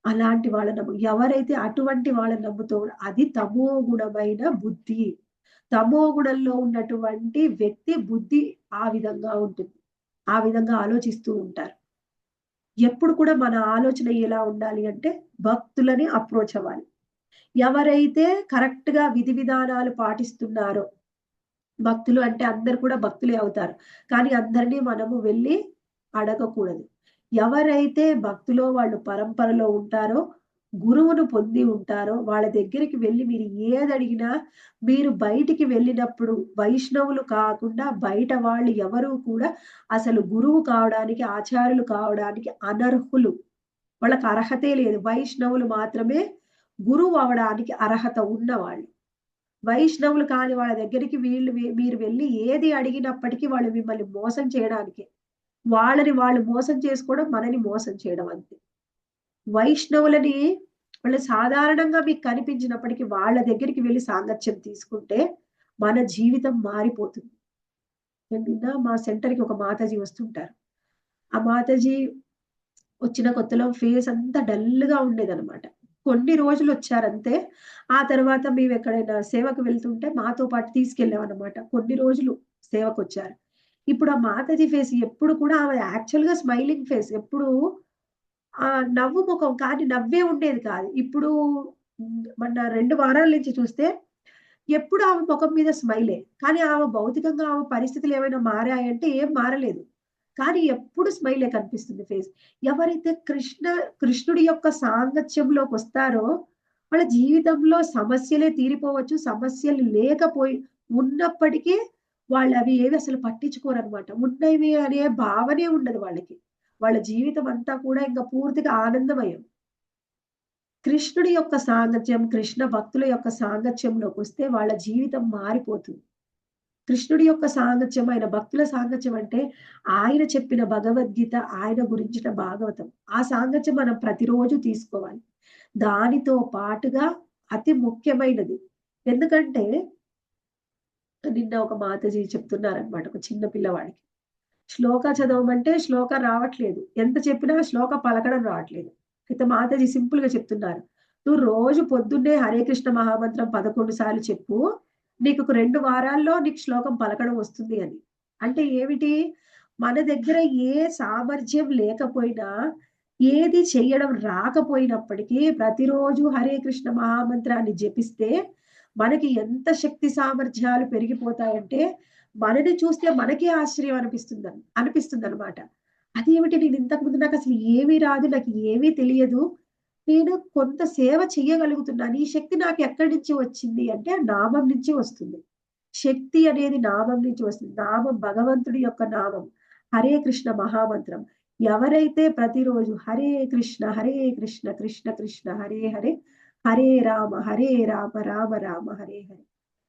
అలాంటి వాళ్ళని ఎవరైతే అటువంటి వాళ్ళని నమ్ముతారో అది తమో గుణమైన బుద్ధి. తమో గుణంలో ఉన్నటువంటి వ్యక్తి బుద్ధి ఆ విధంగా ఉంటుంది. ఆ విధంగా ఆలోచిస్తూ ఉంటారు. ఎప్పుడు కూడా మన ఆలోచన ఎలా ఉండాలి అంటే భక్తులని అప్రోచ్ అవ్వాలి. ఎవరైతే కరెక్ట్‌గా విధి విధానాలు పాటిస్తున్నారో భక్తులు అంటే అందరూ కూడా భక్తులే అవుతారు. కానీ అందరిని మనము వెళ్లి అడగకూడదు. ఎవరైతే భక్తిలో వాళ్ళు పరంపరలో ఉంటారో, గురువును పొంది ఉంటారో, వాళ్ళ దగ్గరికి వెళ్లి మీరు ఏదడిగినా మీరు బయటికి వెళ్ళినప్పుడు వైష్ణవులు కాకుండా బయట వాళ్ళు ఎవరు కూడా అసలు గురువు కావడానికి, ఆచార్యులు కావడానికి అనర్హులు. వాళ్ళకి అర్హతే లేదు. వైష్ణవులు మాత్రమే గురువు అవ్వడానికి అర్హత ఉన్నవాళ్ళు. వైష్ణవులు కాని వాళ్ళ దగ్గరికి మీరు వెళ్లి ఏది అడిగినప్పటికీ వాళ్ళు మిమ్మల్ని మోసం చేయడానికే. వాళ్ళని వాళ్ళు మోసం చేసుకోవడం, మనని మోసం చేయడం అంతే. వైష్ణవులని వాళ్ళు సాధారణంగా మీకు కనిపించినప్పటికీ వాళ్ళ దగ్గరికి వెళ్లి సాంగత్యం తీసుకుంటే మన జీవితం మారిపోతుంది. నేను నిన్న మా సెంటర్‌కి ఒక మాతాజీ వస్తుంటారు. ఆ మాతాజీ వచ్చిన కొత్తలో ఫేస్ అంతా డల్‌గా ఉండేదనమాట. కొన్ని రోజులొచ్చారంతే. ఆ తర్వాత మేమెక్కడైనా సేవకు వెళ్తుంటే మాతో పాటు తీసుకెళ్ళామనమాట. కొన్ని రోజులు సేవకొచ్చారు. ఇప్పుడు ఆ మాతాజీ ఫేస్ ఎప్పుడు కూడా ఆమె యాక్చువల్‌గా స్మైలింగ్ ఫేస్. ఎప్పుడు నవ్వు ముఖం కానీ నవ్వే ఉండేది కాదు. ఇప్పుడు మొన్న 2 వారాల నుంచి చూస్తే ఎప్పుడు ఆమె మొఖం మీద స్మైలే. కానీ ఆమె భౌతికంగా ఆమె పరిస్థితులేమైనా మారాయంటే ఏం మారలేదు. కానీ ఎప్పుడు స్మైలే కనిపిస్తుంది ఫేస్. ఎవరైతే కృష్ణుడి యొక్క సాంగత్యంలోకొస్తారో వాళ్ళ జీవితంలో సమస్యలే తీరిపోవచ్చు. సమస్యలు ఉన్నప్పటికీ వాళ్ళవి ఏవి అసలు పట్టించుకోరనమాట. ఉన్నవి అనే భావనే ఉండదు వాళ్ళకి. వాళ్ళ జీవితం అంతా కూడా ఇంక పూర్తిగా ఆనందమయం. కృష్ణుడి యొక్క సాంగత్యం, కృష్ణ భక్తుల యొక్క సాంగత్యంలోకొస్తే వాళ్ళ జీవితం మారిపోతుంది. కృష్ణుడి యొక్క సాంగత్యం, ఆయన భక్తుల సాంగత్యం అంటే, ఆయన చెప్పిన భగవద్గీత, ఆయన గురించిన భాగవతం. ఆ సాంగత్యం మనం ప్రతిరోజు తీసుకోవాలి. దానితో పాటుగా అతి ముఖ్యమైనది. ఎందుకంటే, నిన్న ఒక మాతాజీ చెప్తున్నారనమాట ఒక చిన్న పిల్లవాడికి. శ్లోక చదవమంటే శ్లోక రావట్లేదు. ఎంత చెప్పినా శ్లోక పలకడం రావట్లేదు. అయితే మాతాజీ సింపుల్‌గా చెప్తున్నారు. "నువ్వు రోజు పొద్దున్నే హరే కృష్ణ మహామంత్రం 11 సార్లు చెప్పు. నీకొక 2 వారాల్లో నీకు శ్లోకం పలకడం వస్తుంది" అని. అంటే ఏమిటి? మన దగ్గర ఏ సామర్థ్యం లేకపోయినా, ఏది చెయ్యడం రాకపోయినప్పటికీ ప్రతిరోజు హరే కృష్ణ మహామంత్రాన్ని జపిస్తే మనకి ఎంత శక్తి సామర్థ్యాలు పెరిగిపోతాయంటే మనని చూస్తే మనకే ఆశ్చర్యం అనిపిస్తుందనమాట. అదేమిటి నేను ఇంతకుముందు నాకసలు ఏమీ రాదు. నాకు ఏమీ తెలియదు. నేను కొంత సేవ చెయ్యగలుగుతున్నాను. ఈ శక్తి నాకెక్కడి నుంచి వచ్చింది అంటే ఆ నామం నుంచి వస్తుంది. శక్తి అనేది నామం నుంచి వస్తుంది. నామం భగవంతుడి యొక్క నామం. హరే కృష్ణ మహామంత్రం. ఎవరైతే ప్రతిరోజు హరే కృష్ణ కృష్ణ కృష్ణ హరే హరే, హరే రామ రామ రామ హరే హరే.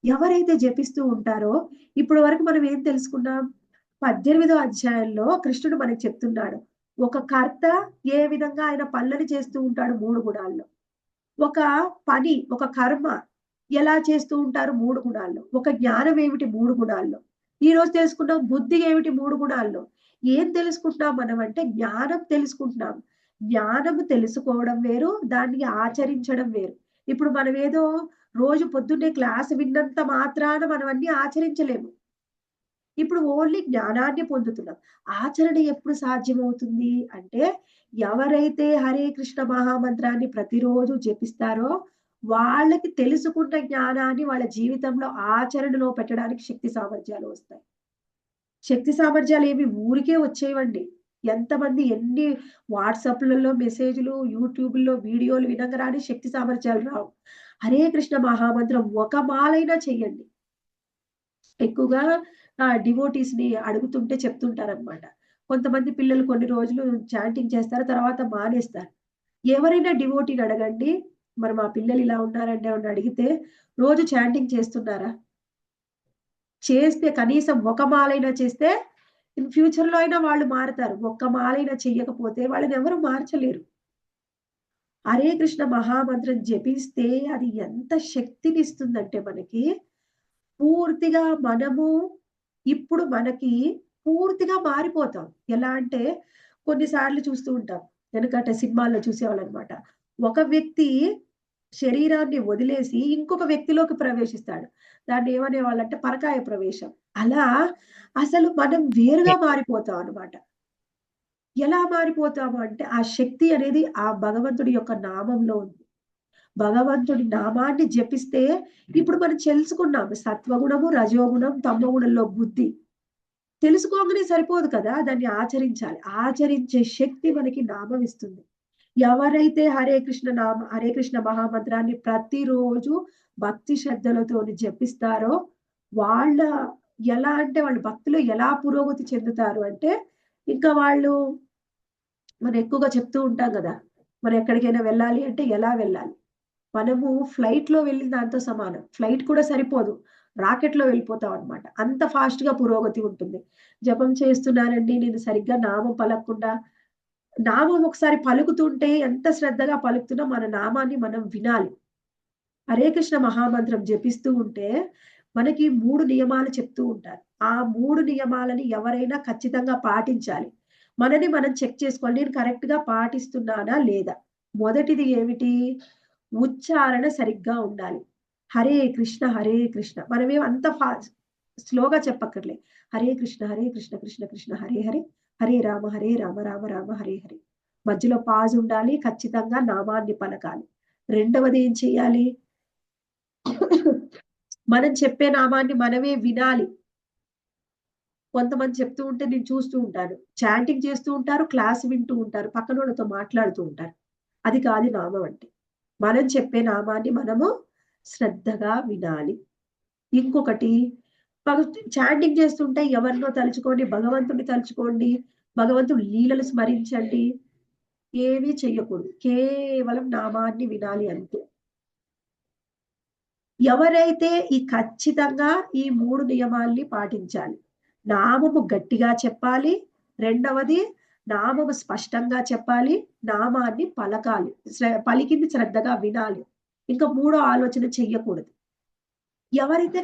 ఎవరైతే జపిస్తూ ఉంటారో ఇప్పటి వరకు మనం ఏం తెలుసుకున్నాం? 18వ అధ్యాయంలో కృష్ణుడు మనకు చెప్తున్నాడు. ఒక కర్త ఏ విధంగా ఆయన పనులని చేస్తూ ఉంటాడు 3 గుణాల్లో. ఒక పని, ఒక కర్మ ఎలా చేస్తూ ఉంటారు 3 గుణాల్లో. ఒక జ్ఞానం ఏమిటి 3 గుణాల్లో. ఈరోజు తెలుసుకున్నాం బుద్ధి ఏమిటి 3 గుణాల్లో. ఏం తెలుసుకుంటున్నాం మనం అంటే జ్ఞానం తెలుసుకుంటున్నాం. జ్ఞానము తెలుసుకోవడం వేరు, దాన్ని ఆచరించడం వేరు. ఇప్పుడు మనమేదో రోజు పొద్దున్నే క్లాస్ విన్నంత మాత్రాన మనం అన్నీ ఆచరించలేము. ఇప్పుడు ఓన్లీ జ్ఞానాన్ని పొందుతున్నాం. ఆచరణ ఎప్పుడు సాధ్యమవుతుంది అంటే, ఎవరైతే హరే కృష్ణ మహామంత్రాన్ని ప్రతిరోజు జపిస్తారో, వాళ్ళకి తెలుసుకున్న జ్ఞానాన్ని వాళ్ళ జీవితంలో ఆచరణలో పెట్టడానికి శక్తి సామర్థ్యాలు వస్తాయి. శక్తి సామర్థ్యాలేమి ఊరికే వచ్చేవండి. ఎంతమంది ఎన్ని వాట్సాప్‌లలో మెసేజ్‌లు, యూట్యూబుల్లో వీడియోలు వినంగానే శక్తి సామర్థ్యాలు రావు. హరే కృష్ణ మహామంత్రం ఒక మాలైనా చెయ్యండి. ఎక్కువగా డివోటీస్‌ని అడుగుతుంటే చెప్తుంటారనమాట. కొంతమంది పిల్లలు కొన్ని రోజులు చాంటింగ్ చేస్తారు. తర్వాత మానేస్తారు. ఎవరైనా డివోటీని అడగండి, మరి మా పిల్లలు ఇలా ఉన్నారంటే అని అడిగితే రోజు చాంటింగ్ చేస్తున్నారా? చేస్తే కనీసం ఒక మాలైనా చేస్తే ఇన్ ఫ్యూచర్ లో అయినా వాళ్ళు మారుతారు. ఒక్క మాలైనా చెయ్యకపోతే వాళ్ళని ఎవరు మార్చలేరు. హరే కృష్ణ మహామంత్రం జపిస్తే అది ఎంత శక్తినిస్తుందంటే మనకి, పూర్తిగా మనము ఇప్పుడు మనకి పూర్తిగా మారిపోతాం. ఎలా అంటే కొన్ని సార్లు చూస్తూ ఉంటాం. వెనకట సినిమాల్లో చూసేవాళ్ళనమాట. ఒక వ్యక్తి శరీరాన్ని వదిలేసి ఇంకొక వ్యక్తిలోకి ప్రవేశిస్తాడు. దాన్ని ఏమనేవాళ్ళంటే పరకాయ ప్రవేశం. అలా అసలు మనం వేరుగా మారిపోతాం అన్నమాట. ఎలా మారిపోతాము అంటే ఆ శక్తి అనేది ఆ భగవంతుడి యొక్క నామంలో ఉంది. భగవంతుడి నామాన్ని జపిస్తే ఇప్పుడు మనం తెలుసుకున్నాం. సత్వగుణము, రజోగుణం, తమోగుణంలో బుద్ధి. తెలుసుకోగానే సరిపోదు కదా! దాన్ని ఆచరించాలి. ఆచరించే శక్తి మనకి నామం ఇస్తుంది. ఎవరైతే హరే కృష్ణ మహామంత్రాన్ని ప్రతిరోజు భక్తి శ్రద్ధలతోని జపిస్తారో, వాళ్ళ ఎలా అంటే వాళ్ళు భక్తిలో ఎలా పురోగతి చెందుతారు అంటే, ఇంకా వాళ్ళు మనం ఎక్కువగా చెప్తూ ఉంటాం గదా! మనం ఎక్కడికైనా వెళ్ళాలి అంటే ఎలా వెళ్ళాలి? మనము ఫ్లైట్‌లో వెళ్ళిన దాంతో సమానం. ఫ్లైట్ కూడా సరిపోదు. రాకెట్‌లో వెళ్ళిపోతామనమాట. అంత ఫాస్ట్‌గా పురోగతి ఉంటుంది. జపం చేస్తున్నానండి నేను సరిగ్గా నామం పలకకుండా నామం ఒకసారి పలుకుతుంటే ఎంత శ్రద్ధగా పలుకుతున్నా మన నామాన్ని మనం వినాలి. హరే కృష్ణ మహామంత్రం జపిస్తూ ఉంటే మనకి 3 నియమాలు చెప్తూ ఉంటారు. ఆ 3 నియమాలని ఎవరైనా ఖచ్చితంగా పాటించాలి. మనని మనం చెక్ చేసుకోవాలి. నేను కరెక్ట్‌గా పాటిస్తున్నానా లేదా? మొదటిది ఏమిటి? ఉచ్చారణ సరిగ్గా ఉండాలి. హరే కృష్ణ, హరే కృష్ణ. మనమేం అంత స్లోగా చెప్పక్కర్లే. హరే కృష్ణ, హరే కృష్ణ, కృష్ణ కృష్ణ హరే హరే, హరే రామ, హరే రామ, రామ రామ హరే హరే. మధ్యలో పాజ్ ఉండాలి. ఖచ్చితంగా నామాన్ని పలకాలి. రెండవది ఏం చేయాలి? మనం చెప్పే నామాన్ని మనమే వినాలి. కొంతమంది చెప్తూ ఉంటే నేను చూస్తూ ఉంటాను. చాంటింగ్ చేస్తూ ఉంటారు, క్లాస్ వింటూ ఉంటారు. పక్కనోళ్ళతో మాట్లాడుతూ ఉంటారు. అది కాదు నామం అంటే. మనం చెప్పే నామాన్ని మనము శ్రద్ధగా వినాలి. ఇంకొకటి చాంటింగ్ చేస్తుంటే ఎవరినో తలుచుకోండి, భగవంతుడిని తలుచుకోండి, భగవంతుడి లీలలు స్మరించండి. ఏమీ చెయ్యకూడదు. కేవలం నామాన్ని వినాలి అంతే. ఎవరైతే ఖచ్చితంగా ఈ 3 నియమాల్ని పాటించాలి. నామము గట్టిగా చెప్పాలి. రెండవది నామము స్పష్టంగా చెప్పాలి. నామాన్ని పలకాలి. పలికింది శ్రద్ధగా వినాలి. ఇంకా మూడో ఆలోచన చెయ్యకూడదు. ఎవరైతే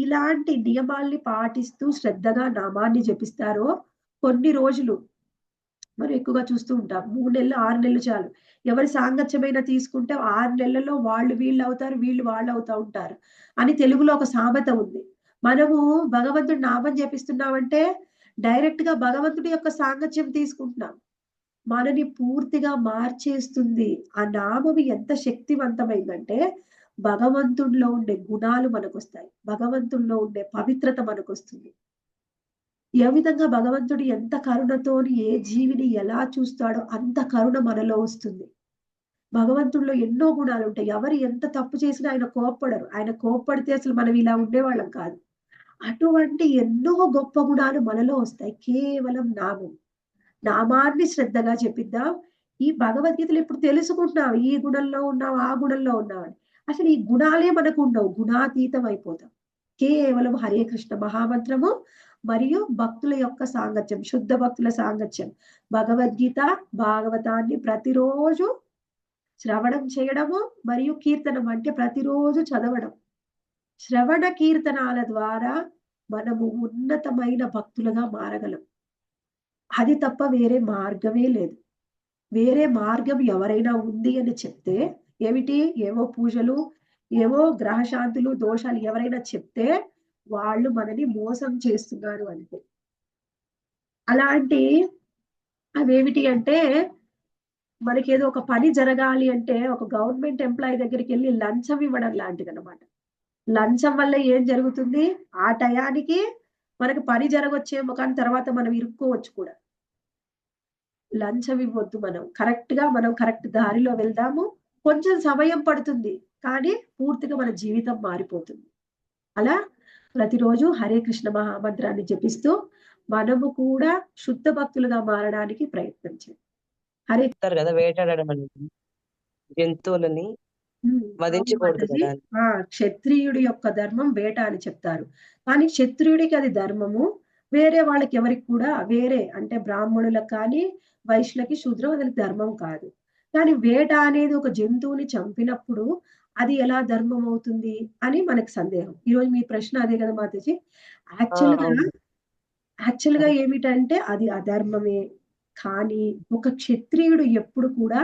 ఇలాంటి నియమాల్ని పాటిస్తూ శ్రద్ధగా నామాన్ని జపిస్తారో కొన్ని రోజులు మనం ఎక్కువగా చూస్తూ ఉంటాం. 3 నెలలు, 6 నెలలు చాలు. ఎవరి సాంగత్యమైనా తీసుకుంటే 6 నెలల్లో వాళ్ళు వీళ్ళవుతారు, వీళ్ళు వాళ్ళవుతా ఉంటారు అని తెలుగులో ఒక సామెత ఉంది. మనము భగవంతుడి నామం జపిస్తున్నామంటే డైరెక్ట్‌గా భగవంతుడి యొక్క సాంగత్యం తీసుకుంటున్నాం. మనని పూర్తిగా మార్చేస్తుంది. ఆ నామం ఎంత శక్తివంతమైందంటే భగవంతుడిలో ఉండే గుణాలు మనకొస్తాయి. భగవంతుడిలో ఉండే పవిత్రత మనకొస్తుంది. ఏ విధంగా భగవంతుడు ఎంత కరుణతోని ఏ జీవిని ఎలా చూస్తాడో అంత కరుణ మనలో వస్తుంది. భగవంతుడిలో ఎన్నో గుణాలుంటాయి. ఎవరు ఎంత తప్పు చేసినా ఆయన కోప్పడరు. ఆయన కోప్పడితే అసలు మనం ఇలా ఉండేవాళ్ళం కాదు. అటువంటి ఎన్నో గొప్ప గుణాలు మనలో వస్తాయి. కేవలం నామం. నామాన్ని శ్రద్ధగా జపిద్దాం. ఈ భగవద్గీతలో ఇప్పుడు తెలుసుకుంటున్నాం. ఈ గుణంలో ఉన్నాం, ఆ గుణంలో ఉన్నాం అని. అసలు ఈ గుణాలే మనకుండవు. గుణాతీతం అయిపోతాం. కేవలం హరే కృష్ణ మహామంత్రము మరియు భక్తుల యొక్క సాంగత్యం, శుద్ధ భక్తుల సాంగత్యం. భగవద్గీత, భాగవతాన్ని ప్రతిరోజు శ్రవణం చేయడము మరియు కీర్తనం అంటే ప్రతిరోజు చదవడం. శ్రవణ కీర్తనాల ద్వారా మనము ఉన్నతమైన భక్తులుగా మారగలం. అది తప్ప వేరే మార్గమే లేదు. వేరే మార్గం ఎవరైనా ఉంది అని చెప్తే ఏమిటి? ఏవో పూజలు, ఏవో గ్రహశాంతులు, దోషాలు ఎవరైనా చెప్తే వాళ్ళు మనని మోసం చేస్తున్నారు అంతే. అలాంటి అవేమిటి అంటే మనకేదో ఒక పని జరగాలి అంటే ఒక గవర్నమెంట్ ఎంప్లాయీ దగ్గరికెళ్లి లంచం ఇవ్వడం లాంటిదన్నమాట. లంచం వల్ల ఏం జరుగుతుంది? ఆ టయానికి మనకు పని జరగొచ్చేమో కానీ తర్వాత మనం ఇరుక్కోవచ్చు కూడా. లంచం ఇవ్వొద్దు మనం. కరెక్ట్‌గా మనం కరెక్ట్ దారిలో వెళ్దాము. కొంచెం సమయం పడుతుంది. కానీ పూర్తిగా మన జీవితం మారిపోతుంది. అలా ప్రతిరోజు హరే కృష్ణ మహామంత్రాన్ని జపిస్తూ మనము కూడా శుద్ధ భక్తులుగా మారడానికి ప్రయత్నం చేయాలి. హరే చెప్తారు కదా! వేటాడడం అనేది. జంతువులని అవును వధించకూడదు మాతాజీ. కదా అని. క్షత్రియుడి యొక్క ధర్మం వేట అని చెప్తారు. కానీ క్షత్రియుడికి అది ధర్మము. వేరే వాళ్ళకి ఎవరికి కూడా వేరే అంటే బ్రాహ్మణులకు కానీ, వైశ్యులకి, శూద్రం అది ధర్మం కాదు. కానీ వేట అనేది ఒక జంతువుని చంపినప్పుడు అది ఎలా ధర్మం అవుతుంది అని మనకు సందేహం. ఈరోజు మీ ప్రశ్న అదే కదా మాతాజీ. యాక్చువల్‌గా అవును. యాక్చువల్‌గా ఏమిటంటే అది అధర్మమే. కానీ ఒక క్షత్రియుడు ఎప్పుడు కూడా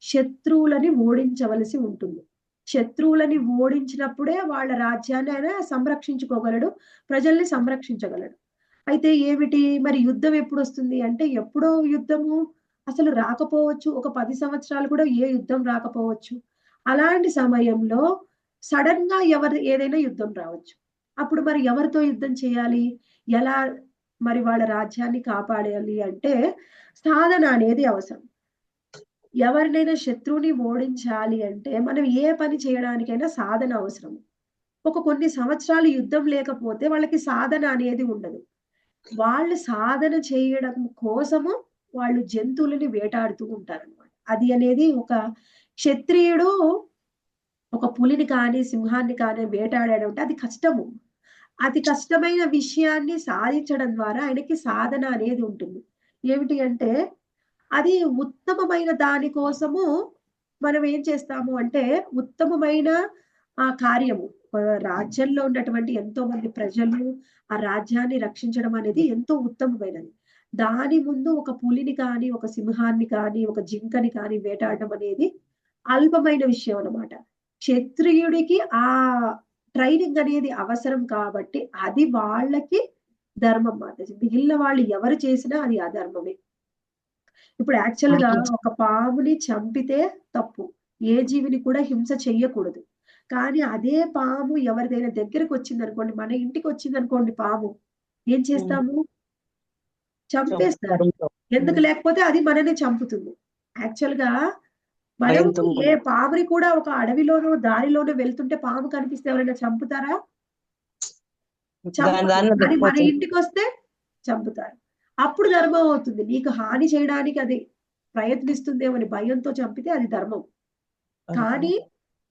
శత్రువులని ఓడించవలసి ఉంటుంది. శత్రువులని ఓడించినప్పుడే వాళ్ళ రాజ్యాన్ని ఆయన సంరక్షించుకోగలడు. ప్రజల్ని సంరక్షించగలడు. అయితే ఏమిటి మరి యుద్ధం ఎప్పుడొస్తుంది అంటే ఎప్పుడో యుద్ధము అసలు రాకపోవచ్చు. ఒక 10 సంవత్సరాలు కూడా ఏ యుద్ధం రాకపోవచ్చు. అలాంటి సమయంలో సడెన్‌గా ఏదైనా యుద్ధం రావచ్చు. అప్పుడు మరి ఎవరితో యుద్ధం చేయాలి? ఎలా మరి వాళ్ళ రాజ్యాన్ని కాపాడాలి అంటే సాధన అనేది అవసరం. ఎవరినైనా శత్రువుని ఓడించాలి అంటే మనం ఏ పని చేయడానికైనా సాధన అవసరం. కొన్ని సంవత్సరాలు యుద్ధం లేకపోతే వాళ్ళకి సాధన అనేది ఉండదు. వాళ్ళు సాధన చేయడం కోసము వాళ్ళు జంతువులని వేటాడుతూ ఉంటారనమాట. అది అనేది ఒక క్షత్రియుడు ఒక పులిని కానీ, సింహాన్ని కానీ వేటాడాడు అంటే అది కష్టము. అతి కష్టమైన విషయాన్ని సాధించడం ద్వారా ఆయనకి సాధన అనేది ఉంటుంది. ఏమిటి అంటే అది ఉత్తమమైన దాని కోసము మనం ఏం చేస్తాము అంటే ఉత్తమమైన కార్యము రాజ్యంలో ఉన్నటువంటి ఎంతో మంది ప్రజలు ఆ రాజ్యాన్ని రక్షించడం అనేది ఎంతో ఉత్తమమైనది. దాని ముందు ఒక పులిని కానీ, ఒక సింహాన్ని కానీ, ఒక జింకని కానీ వేటాడడం అనేది అల్పమైన విషయం అన్నమాట. క్షత్రియుడికి ఆ ట్రైనింగ్ అనేది అవసరం కాబట్టి అది వాళ్ళకి ధర్మం మాతాజీ. మిగిలిన వాళ్ళు ఎవరు చేసినా అది అధర్మమే. ఇప్పుడు యాక్చువల్‌గా ఒక పాముని చంపితే తప్పు. ఏ జీవిని కూడా హింస చెయ్యకూడదు. కానీ అదే పాము ఎవరిదైనా దగ్గరకొచ్చిందనుకోండి, మన ఇంటికొచ్చిందనుకోండి పాము, ఏం ఉమ్. చేస్తాము? చంపేస్తారు. భయంతో. ఎందుకు లేకపోతే అది మనల్ని చంపుతుంది. యాక్చువల్‌గా మనం భయంతో పాముని కూడా ఒక అడవిలోనో, దారిలోనో వెళ్తుంటే పాము కనిపిస్తే ఎవరైనా చంపుతారా? దాని చంపరు. దారిన కానీ మన వెళ్ళిపోతుంది. ఇంటికొస్తే చంపుతారు. అప్పుడు ధర్మం అవుతుంది. నీకు హాని చేయడానికి అది ప్రయత్నిస్తుందేమో అని భయంతో చంపితే అది ధర్మం. కానీ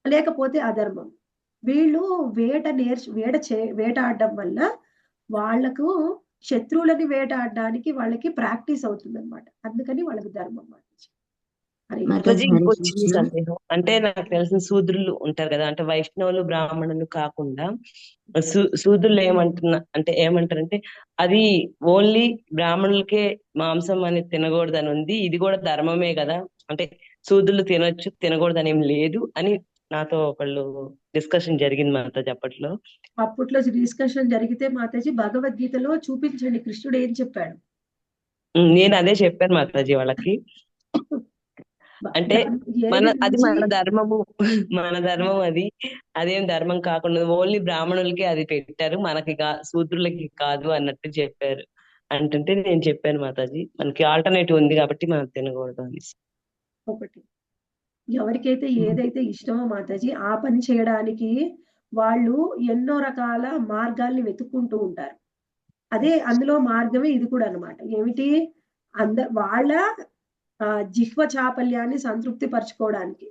లేకపోతే అధర్మం. వీళ్ళు వేటాడడం వల్ల వాళ్ళకు శత్రువులని వేటాడడానికి వాళ్ళకి ప్రాక్టీస్ అవుతుందన్నమాట. అందుకని వాళ్ళకి ధర్మం మాటిచ్చి. హరే కృష్ణ. మాతాజీ ఇంకో చిన్న సందేహం. అంటే నాకు తెలిసిన శూద్రులు ఉంటారు కదా, అంటే వైష్ణవులు బ్రాహ్మణులు కాకుండా శూద్రులు ఏమంటారంటే అది ఓన్లీ బ్రాహ్మణులకే మాంసం అనేది తినకూడదని ఉంది, ఇది కూడా ధర్మమే కదా, అంటే శూద్రులు తినొచ్చు తినకూడదని ఏం లేదు అని నాతో ఒకళ్ళు డిస్కషన్ జరిగింది మాతాజీ అప్పట్లో. అప్పట్లో డిస్కషన్ జరిగితే మాతాజీ భగవద్గీతలో చూపించండి కృష్ణుడు ఏం చెప్పాడు. నేను అదే చెప్పాను మాతాజీ వాళ్ళకి. అంటే ఏది అది మంచి మన ధర్మము, మన ధర్మం అది, అదేం ధర్మం కాకుండా ఓన్లీ బ్రాహ్మణులకి అది పెట్టారు, మనకి శూద్రులకి కాదు అన్నట్టు చెప్పారు. అంటే నేను చెప్పాను మాతాజీ మనకి ఆల్టర్నేటివ్ ఉంది కాబట్టి మనం తినకూడదు అనేసి. ఒకటి ఎవరికైతే ఏదైతే ఇష్టమో మాతాజీ ఆ పని చేయడానికి వాళ్ళు ఎన్నో రకాల మార్గాల్ని వెతుక్కుంటూ ఉంటారు. అదే అందులో మార్గమే ఇది కూడా అన్నమాట. ఏమిటి వాళ్ళ జిహ్వ చాపల్యాన్ని సంతృప్తి పరచుకోవడానికి.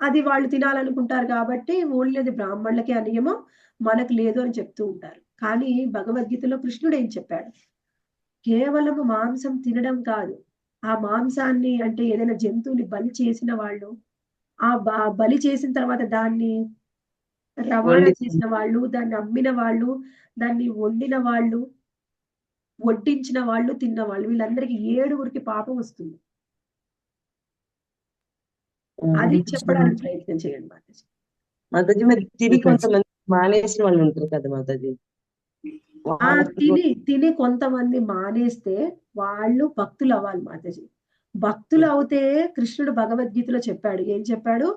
అది వాళ్ళు తినాలనుకుంటారు కాబట్టి ఓన్లీ అది బ్రాహ్మణులకే ఆ నియమం, మనకు లేదు అని చెప్తూ ఉంటారు. కానీ భగవద్గీతలో కృష్ణుడు ఏం చెప్పాడు? కేవలము మాంసం తినడం కాదు. ఆ మాంసాన్ని అంటే ఏదైనా జంతువుని బలి చేసిన వాళ్ళు, ఆ బలి చేసిన తర్వాత దాన్ని రవాణా వండి చేసిన వాళ్ళు, దాన్ని అమ్మిన వాళ్ళు, దాన్ని వండిన వాళ్ళు, వడ్డించిన వాళ్ళు, తిన్న వాళ్ళు వీళ్ళందరికీ 7గురికి పాపం వస్తుంది. అది హరే కృష్ణ చెప్పడానికి ప్రయత్నం చేయండి మాతాజీ. మాతాజీ. మరి తిని కొంతమంది మానేసిన వాళ్ళు ఉంటారు కదా మాతాజీ, వాళ్ళకి తిని కొంతమంది మానేస్తే వాళ్ళు భక్తులు అవ్వాలి మాతాజీ. భక్తులు అవుతే కృష్ణుడు భగవద్గీతలో చెప్పాడు. ఏం చెప్పాడు?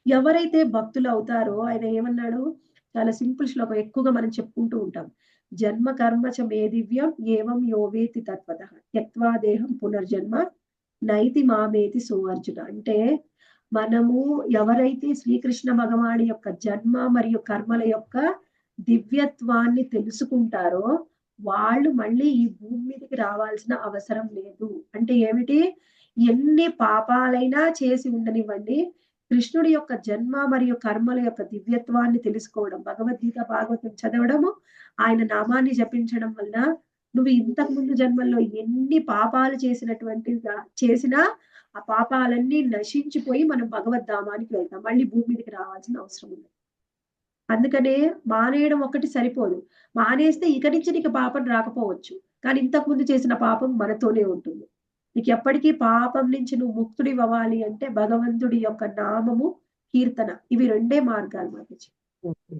ఎవరైతే భక్తులు అవుతారో ఆయన ఏమన్నాడు? చాలా సింపుల్ శ్లోకం ఎక్కువగా మనం చెప్పుకుంటూ ఉంటాం. జన్మ కర్మ చ మే దివ్యం ఏవం యో వేతి తత్వతః త్యక్త్వా దేహం పునర్జన్మ నైతి మామేతి సో అర్జున. అంటే మనము ఎవరైతే శ్రీకృష్ణ భగవానుడి యొక్క జన్మ మరియు కర్మల యొక్క దివ్యత్వాన్ని తెలుసుకుంటారో వాళ్ళు మళ్ళీ ఈ భూమి మీదకి రావాల్సిన అవసరం లేదు. అంటే ఏమిటి? ఎన్ని పాపాలైనా చేసి ఉండనివ్వండి, కృష్ణుడి యొక్క జన్మ మరియు కర్మల యొక్క దివ్యత్వాన్ని తెలుసుకోవడం, భగవద్గీత, భాగవతం చదవడము, ఆయన నామాన్ని జపించడం వల్ల నువ్వు ఇంతకు ముందు జన్మల్లో ఎన్ని పాపాలు చేసినా ఆ పాపాలన్నీ నశించిపోయి మనం భగవద్ధామానికి వెళ్తాం. మళ్ళీ భూమి మీదకి రావాల్సిన అవసరం ఉంది. అందుకనే మానేయడం ఒక్కటి సరిపోదు. మానేస్తే ఇక నుంచి నీకు పాపం రాకపోవచ్చు. కానీ ఇంతకు ముందు చేసిన పాపం మనతోనే ఉంటుంది. నీకు ఎప్పటికీ పాపం నుంచి నువ్వు ముక్తుడివ్వాలి అంటే భగవంతుడి యొక్క నామము, కీర్తన ఇవి రెండే మార్గాలు Mataji. Okay.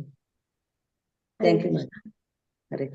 Hare thank you Krishna. Madam. Hare